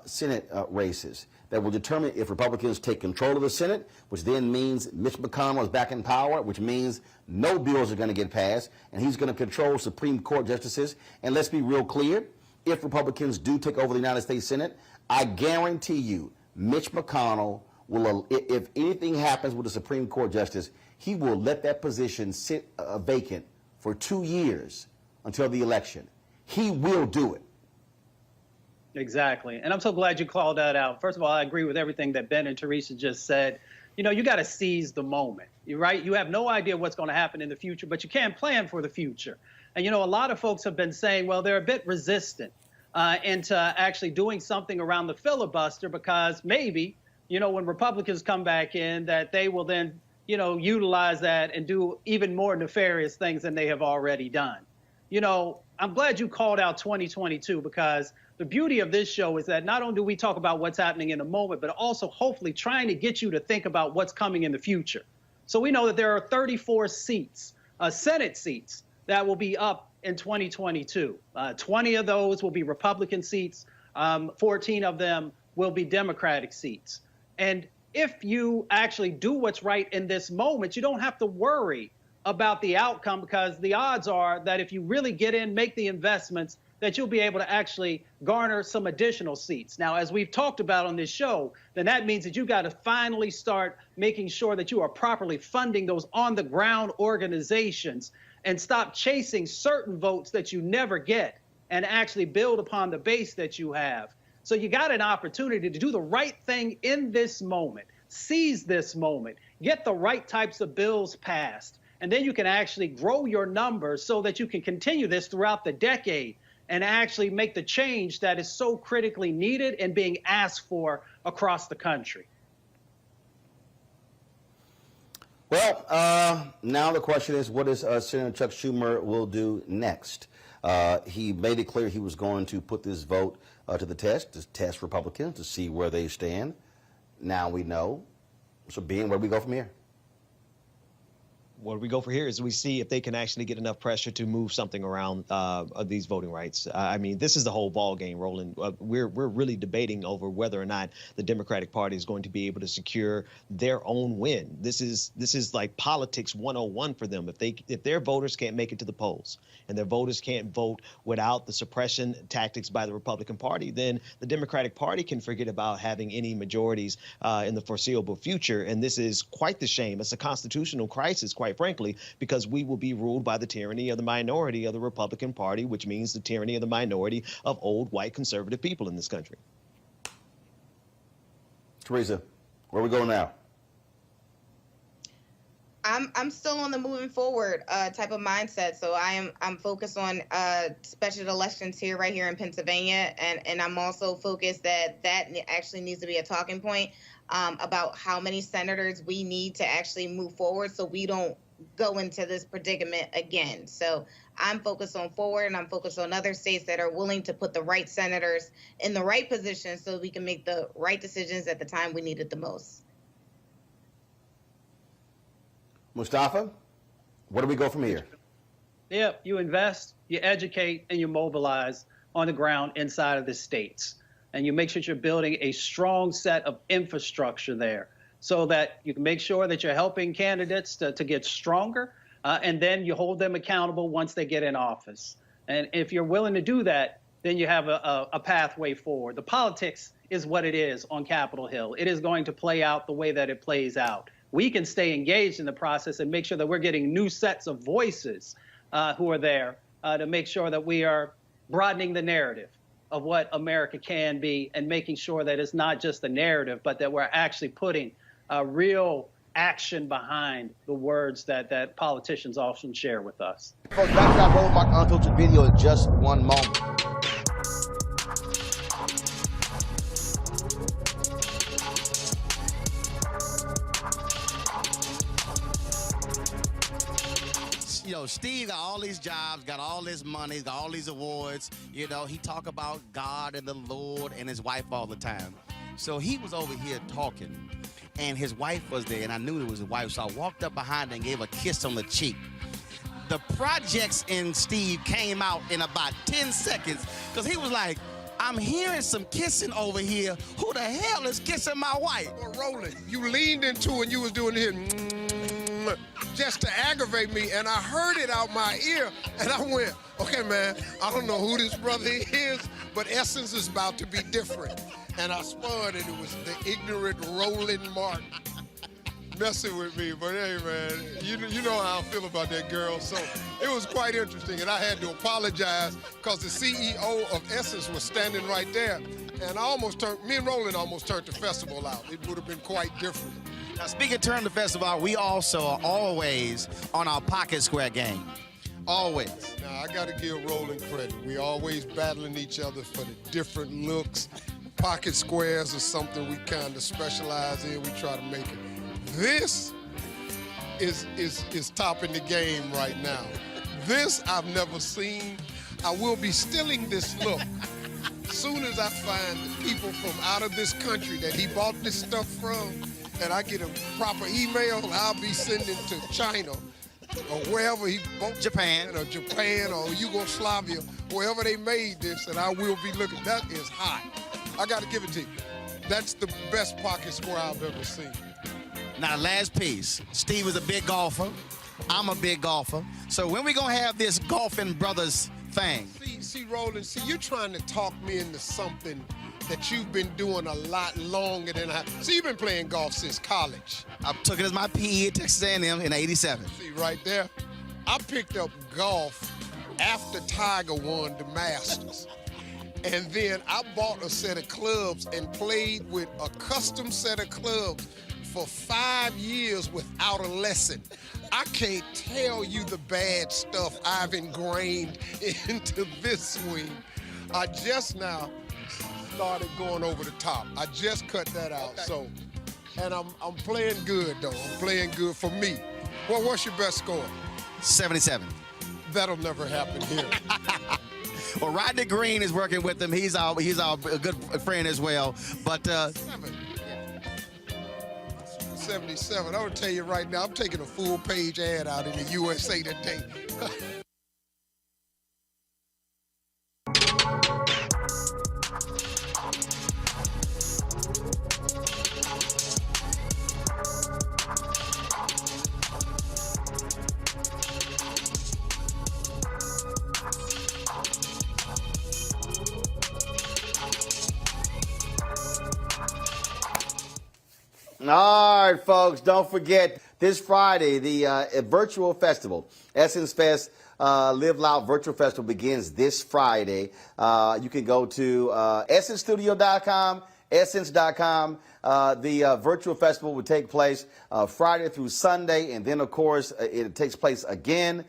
Senate races that will determine if Republicans take control of the Senate, which then means Mitch McConnell is back in power, which means no bills are going to get passed, and he's going to control Supreme Court justices. And let's be real clear, if Republicans do take over the United States Senate, I guarantee you Mitch McConnell if anything happens with a Supreme Court justice, he will let that position sit vacant for 2 years until the election. He will do it. Exactly. And I'm so glad you called that out. First of all, I agree with everything that Ben and Teresa just said. You know, you got to seize the moment. You're right. You have no idea what's going to happen in the future, but you can plan for the future. And, you know, a lot of folks have been saying, well, they're a bit resistant into actually doing something around the filibuster because maybe, you know, when Republicans come back in, that they will then, you know, utilize that and do even more nefarious things than they have already done. You know, I'm glad you called out 2022 because the beauty of this show is that not only do we talk about what's happening in the moment, but also hopefully trying to get you to think about what's coming in the future. So we know that there are 34 seats, Senate seats, that will be up in 2022. 20 of those will be Republican seats. 14 of them will be Democratic seats. And if you actually do what's right in this moment, you don't have to worry about the outcome because the odds are that if you really get in, make the investments, that you'll be able to actually garner some additional seats. Now, as we've talked about on this show, then that means that you got to finally start making sure that you are properly funding those on-the-ground organizations and stop chasing certain votes that you never get and actually build upon the base that you have. So you got an opportunity to do the right thing in this moment, seize this moment, get the right types of bills passed, and then you can actually grow your numbers so that you can continue this throughout the decade and actually make the change that is so critically needed and being asked for across the country. Well, now the question is, what is Senator Chuck Schumer will do next? He made it clear he was going to put this vote to the test, to test Republicans, to see where they stand. Now we know. So, Bean, where do we go from here? Where we go from here is we see if they can actually get enough pressure to move something around these voting rights. I mean, this is the whole ball game, Roland. We're really debating over whether or not the Democratic Party is going to be able to secure their own win. This is like politics 101 for them. If their voters can't make it to the polls and their voters can't vote without the suppression tactics by the Republican Party, then the Democratic Party can forget about having any majorities in the foreseeable future. And this is quite the shame. It's a constitutional crisis, quite frankly, because we will be ruled by the tyranny of the minority of the Republican Party, which means the tyranny of the minority of old white conservative people in this country. Teresa, where we go now? I'm still on the moving forward type of mindset. So I'm focused on special elections right here in Pennsylvania, and I'm also focused that actually needs to be a talking point about how many senators we need to actually move forward so we don't go into this predicament again. So I'm focused on forward, and I'm focused on other states that are willing to put the right senators in the right position so we can make the right decisions at the time we need it the most. Mustafa, where do we go from here? Yeah, you invest, you educate, and you mobilize on the ground inside of the states. And you make sure you're building a strong set of infrastructure there so that you can make sure that you're helping candidates to get stronger, and then you hold them accountable once they get in office. And if you're willing to do that, then you have a pathway forward. The politics is what it is on Capitol Hill. It is going to play out the way that it plays out. We can stay engaged in the process and make sure that we're getting new sets of voices who are there to make sure that we are broadening the narrative of what America can be and making sure that it's not just a narrative, but that we're actually putting real action behind the words that politicians often share with us. Folks, back to our Roland Unfiltered video in just one moment. You know, Steve got all these jobs, got all this money, got all these awards. You know, he talk about God and the Lord and his wife all the time. So he was over here talking, and his wife was there, and I knew it was his wife, so I walked up behind her and gave her a kiss on the cheek. The projects in Steve came out in about 10 seconds, because he was like, I'm hearing some kissing over here. Who the hell is kissing my wife? Well, Roland, you leaned into it and you was doing it just to aggravate me, and I heard it out my ear, and I went, okay, man, I don't know who this brother is, but Essence is about to be different. and I spun, and it was the ignorant Roland Martin messing with me. But hey, man, you know how I feel about that girl. So it was quite interesting, and I had to apologize because the CEO of Essence was standing right there, and me and Roland almost turned the festival out. It would have been quite different. Now, speaking of turn the festival out, we also are always on our pocket square game. Always. Now, I got to give Roland credit. We always battling each other for the different looks. Pocket squares are something we kind of specialize in. We try to make it. This is topping the game right now. This I've never seen. I will be stealing this look. Soon as I find the people from out of this country that he bought this stuff from, and I get a proper email, I'll be sending to China or wherever he bought Japan or Yugoslavia, wherever they made this, and I will be looking. That is hot. I got to give it to you. That's the best pocket square I've ever seen. Now, last piece. Steve is a big golfer. I'm a big golfer. So when we gonna have this golfing brothers thing? See, Roland, you're trying to talk me into something that you've been doing a lot longer than I. See, you've been playing golf since college. I took it as my PE at Texas A&M in '87. See, right there, I picked up golf after Tiger won the Masters. And then I bought a set of clubs and played with a custom set of clubs for 5 years without a lesson. I can't tell you the bad stuff I've ingrained into this swing. I just now started going over the top. I just cut that out. Okay. So, and I'm playing good though. I'm playing good for me. Well, what's your best score? 77. That'll never happen here. Well, Rodney Green is working with him. He's our good friend as well. But 77. I'm gonna tell you right now, I'm taking a full-page ad out in the USA Today. All right, folks, don't forget this Friday, the virtual festival, Essence Fest Live Loud Virtual Festival begins this Friday. You can go to essencestudio.com, essence.com. The virtual festival will take place Friday through Sunday, and then, of course, it takes place again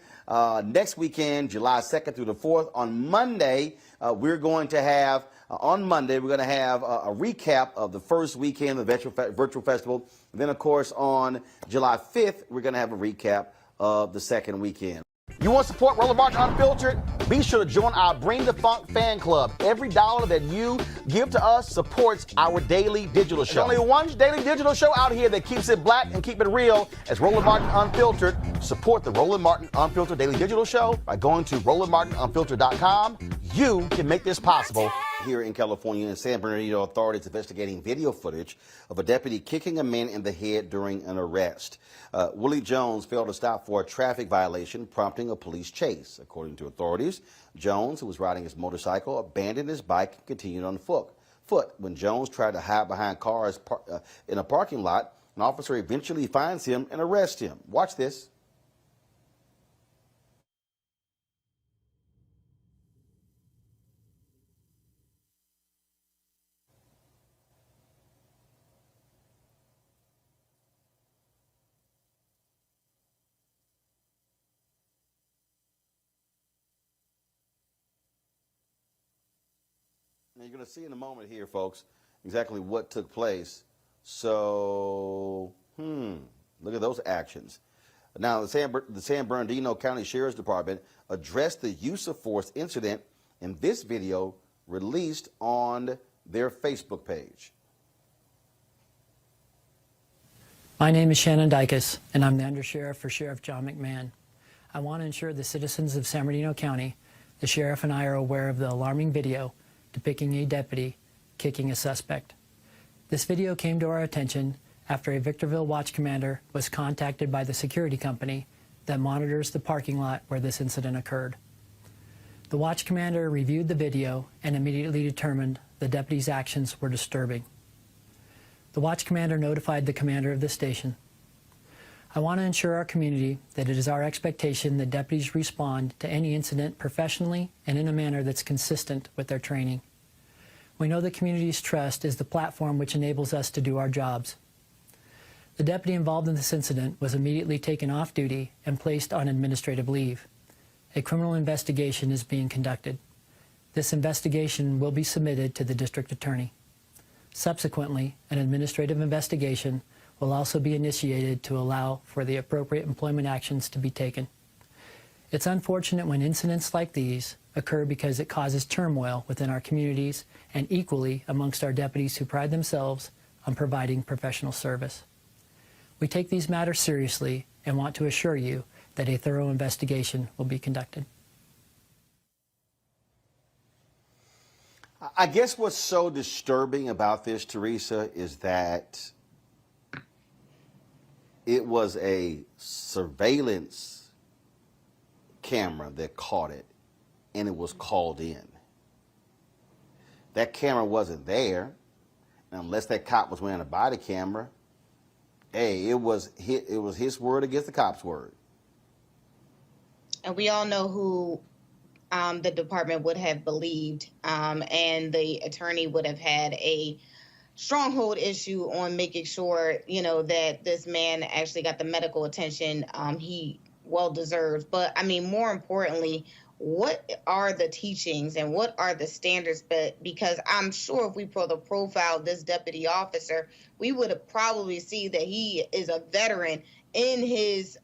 next weekend, July 2nd through the 4th. On Monday, we're going to have a recap of the first weekend of the virtual festival. And then, of course, on July 5th, we're going to have a recap of the second weekend. You want to support Roland Martin Unfiltered? Be sure to join our Bring the Funk fan club. Every dollar that you give to us supports our daily digital show. There's only one daily digital show out here that keeps it black and keep it real. It's Roland Martin Unfiltered. Support the Roland Martin Unfiltered daily digital show by going to RolandMartinUnfiltered.com. You can make this possible. Here in California, in San Bernardino, authorities investigating video footage of a deputy kicking a man in the head during an arrest. Willie Jones failed to stop for a traffic violation, prompting a police chase. According to authorities, Jones, who was riding his motorcycle, abandoned his bike and continued on foot. When Jones tried to hide behind cars in a parking lot, an officer eventually finds him and arrests him. Watch this. Now you're going to see in a moment here, folks, exactly what took place. So, look at those actions. Now, the San Bernardino County Sheriff's Department addressed the use of force incident in this video released on their Facebook page. My name is Shannon Dykes, and I'm the Undersheriff for Sheriff John McMahon. I want to ensure the citizens of San Bernardino County, the sheriff and I are aware of the alarming video depicting a deputy kicking a suspect. This video came to our attention after a Victorville watch commander was contacted by the security company that monitors the parking lot where this incident occurred. The watch commander reviewed the video and immediately determined the deputy's actions were disturbing. The watch commander notified the commander of the station. I want to ensure our community that it is our expectation that deputies respond to any incident professionally and in a manner that's consistent with their training. We know the community's trust is the platform which enables us to do our jobs. The deputy involved in this incident was immediately taken off duty and placed on administrative leave. A criminal investigation is being conducted. This investigation will be submitted to the district attorney. Subsequently, an administrative investigation will also be initiated to allow for the appropriate employment actions to be taken. It's unfortunate when incidents like these occur because it causes turmoil within our communities and equally amongst our deputies who pride themselves on providing professional service. We take these matters seriously and want to assure you that a thorough investigation will be conducted. I guess what's so disturbing about this, Teresa, is that it was a surveillance camera that caught it, and it was called in. That camera wasn't there, and unless that cop was wearing a body camera. Hey, it was his word against the cop's word. And we all know who the department would have believed, and the attorney would have had a stronghold issue on making sure, that this man actually got the medical attention he well deserves. But I mean, more importantly, what are the teachings and what are the standards? Because I'm sure if we profiled this deputy officer, we would have probably seen that he is a veteran in his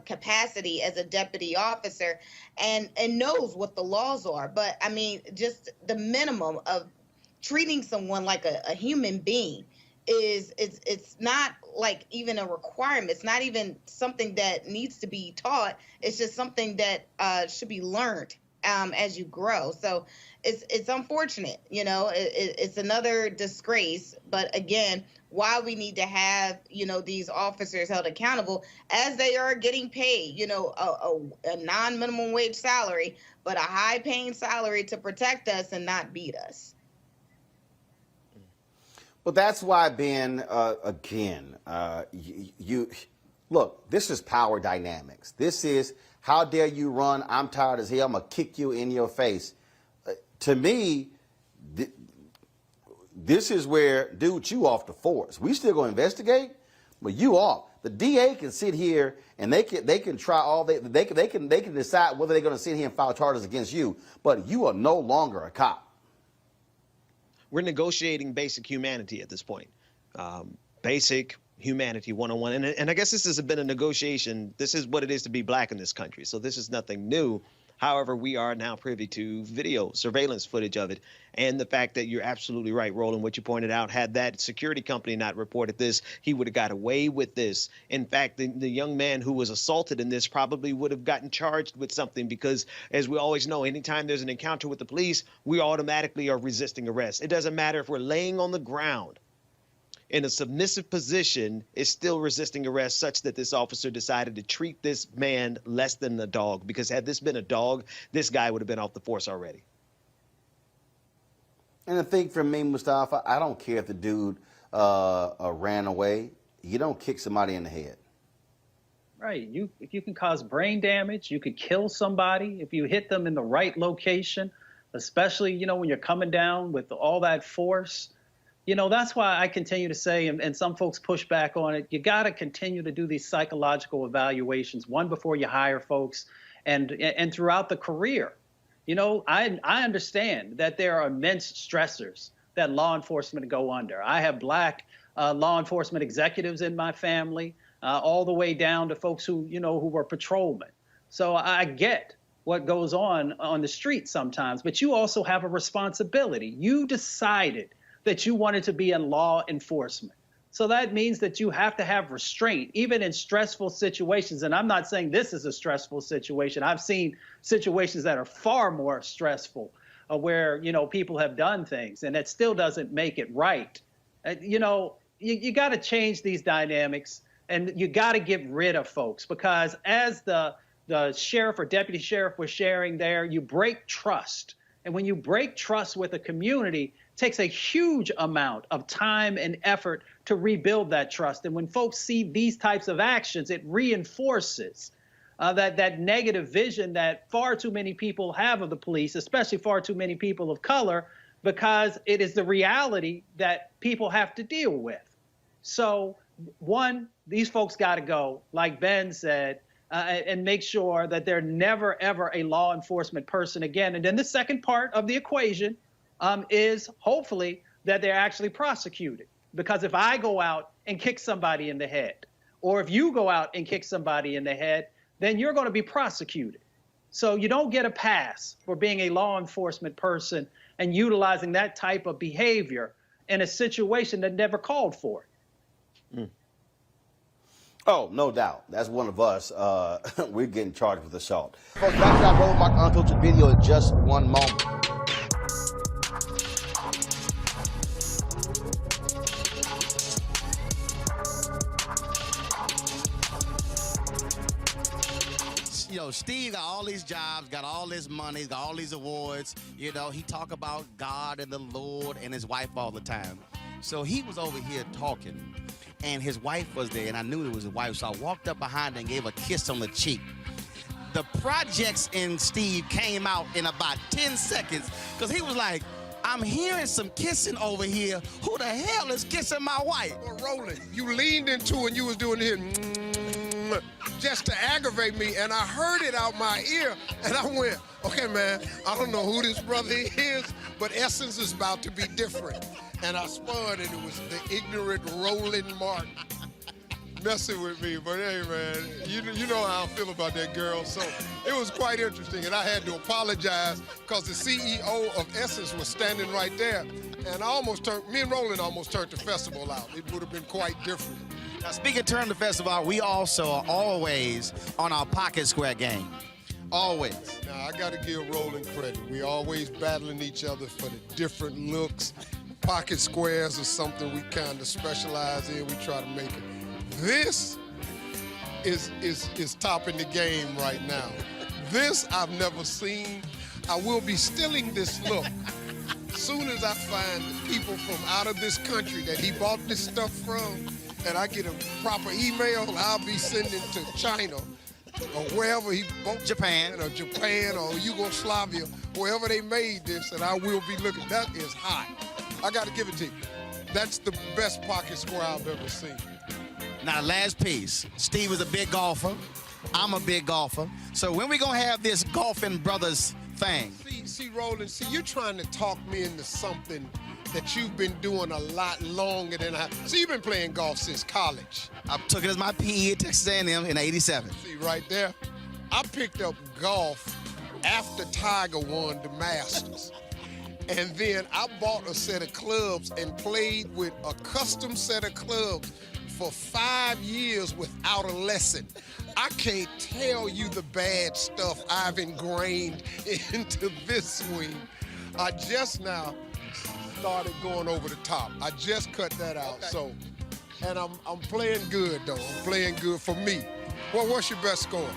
capacity as a deputy officer and knows what the laws are. But I mean, just the minimum of treating someone like a human being it's not like even a requirement. It's not even something that needs to be taught. It's just something that should be learned as you grow. So it's unfortunate, it's another disgrace. But again, why we need to have, these officers held accountable as they are getting paid, a non-minimum wage salary, but a high-paying salary to protect us and not beat us. But that's why, Ben, again, you look, this is power dynamics. This is, how dare you run? I'm tired as hell. I'm going to kick you in your face. To me, this is where, dude, you off the force. We still going to investigate, but you off. The DA can sit here and they can try all they can decide whether they're going to sit here and file charges against you, but you are no longer a cop. We're negotiating basic humanity at this point. Basic humanity 101. And I guess this has been a negotiation. This is what it is to be black in this country. So this is nothing new. However, we are now privy to video surveillance footage of it. And the fact that you're absolutely right, Roland, what you pointed out, had that security company not reported this, he would have got away with this. In fact, the young man who was assaulted in this probably would have gotten charged with something because, as we always know, anytime there's an encounter with the police, we automatically are resisting arrest. It doesn't matter if we're laying on the ground in a submissive position, is still resisting arrest, such that this officer decided to treat this man less than a dog, because had this been a dog, this guy would have been off the force already. And the thing for me, Mustafa, I don't care if the dude ran away. You don't kick somebody in the head. Right. If you can cause brain damage, you could kill somebody if you hit them in the right location, especially, when you're coming down with all that force. That's why I continue to say, and some folks push back on it, you got to continue to do these psychological evaluations, one before you hire folks and throughout the career. I understand that there are immense stressors that law enforcement go under. I have black law enforcement executives in my family, all the way down to folks who were patrolmen. So I get what goes on the street sometimes, but you also have a responsibility. You decided that you wanted to be in law enforcement. So that means that you have to have restraint, even in stressful situations. And I'm not saying this is a stressful situation. I've seen situations that are far more stressful where, people have done things and that still doesn't make it right. You got to change these dynamics and you got to get rid of folks, because as the sheriff or deputy sheriff was sharing there, you break trust. And when you break trust with a community, it takes a huge amount of time and effort to rebuild that trust. And when folks see these types of actions, it reinforces that negative vision that far too many people have of the police, especially far too many people of color, because it is the reality that people have to deal with. So, one, these folks got to go, like Ben said, and make sure that they're never, ever a law enforcement person again. And then the second part of the equation is hopefully that they're actually prosecuted. Because if I go out and kick somebody in the head, or if you go out and kick somebody in the head, then you're going to be prosecuted. So you don't get a pass for being a law enforcement person and utilizing that type of behavior in a situation that never called for it. Mm. Oh, no doubt. That's one of us. We're getting charged with assault. Folks, back to that Roland Martin Unfiltered video in just one moment. You know, Steve got all these jobs, got all this money, got all these awards. You know, he talk about God and the Lord and his wife all the time. So he was over here talking, and his wife was there, and I knew it was his wife, so I walked up behind her and gave her a kiss on the cheek. The projects in Steve came out in about 10 seconds, because he was like, I'm hearing some kissing over here. Who the hell is kissing my wife? Well, Roland, you leaned into it and you was doing this just to aggravate me, and I heard it out my ear, and I went, okay, man, I don't know who this brother is, but Essence is about to be different. And I spun, and it was the ignorant Roland Martin messing with me. But hey, man, you know how I feel about that girl. So it was quite interesting, and I had to apologize because the CEO of Essence was standing right there, and me and Roland almost turned the festival out. It would have been quite different. Now, speaking of turn the festival, we also are always on our pocket square game. Always. Now, I got to give Roland credit. We always battling each other for the different looks. Pocket squares are something we kind of specialize in. We try to make it. This is topping the game right now. This I've never seen. I will be stealing this look. Soon as I find the people from out of this country that he bought this stuff from, and I get a proper email, I'll be sending to China or wherever he bought Japan or Yugoslavia, wherever they made this, and I will be looking. That is hot. I got to give it to you. That's the best pocket square I've ever seen. Now, last piece. Steve is a big golfer. I'm a big golfer. So when we gonna have this golfing brothers thing? See, Roland, you're trying to talk me into something that you've been doing a lot longer than I. So you've been playing golf since college. I took it as my PE at Texas A&M in '87. See, right there, I picked up golf after Tiger won the Masters. And then I bought a set of clubs and played with a custom set of clubs for 5 years without a lesson. I can't tell you the bad stuff I've ingrained into this swing. I just now started going over the top. I just cut that out. Okay. So, and I'm playing good though. I'm playing good for me. Well, what's your best score?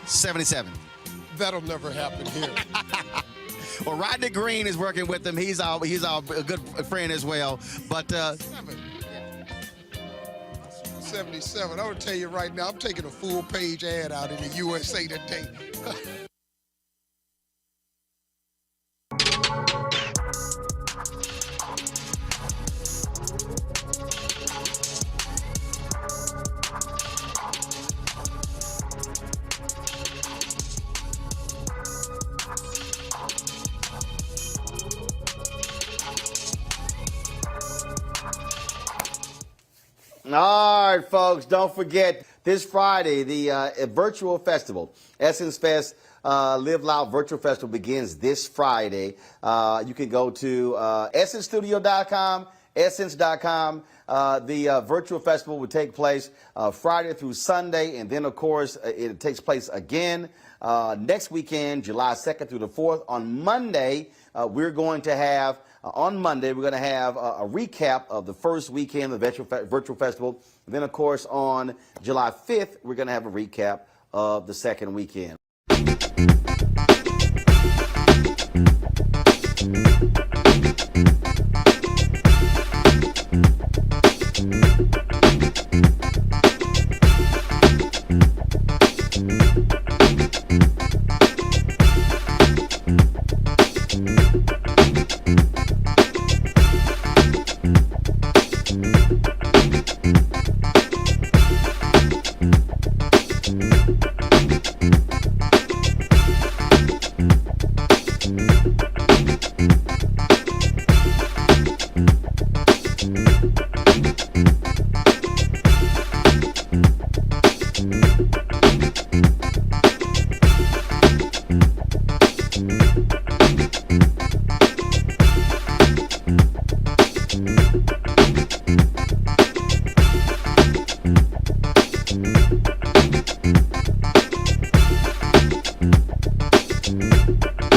77. That'll never happen here. Well, Rodney Green is working with him. He's our good friend as well. But 77. I would tell you right now, I'm taking a full page ad out in the USA Today. All right, folks, don't forget this Friday, the virtual festival, Essence Fest Live Loud Virtual Festival begins this Friday. You can go to essencestudio.com, essence.com. The virtual festival will take place Friday through Sunday, and then, of course, it takes place again next weekend, July 2nd through the 4th. On Monday, we're going to have a recap of the first weekend of the virtual festival. And then, of course, on July 5th, we're going to have a recap of the second weekend. Bye.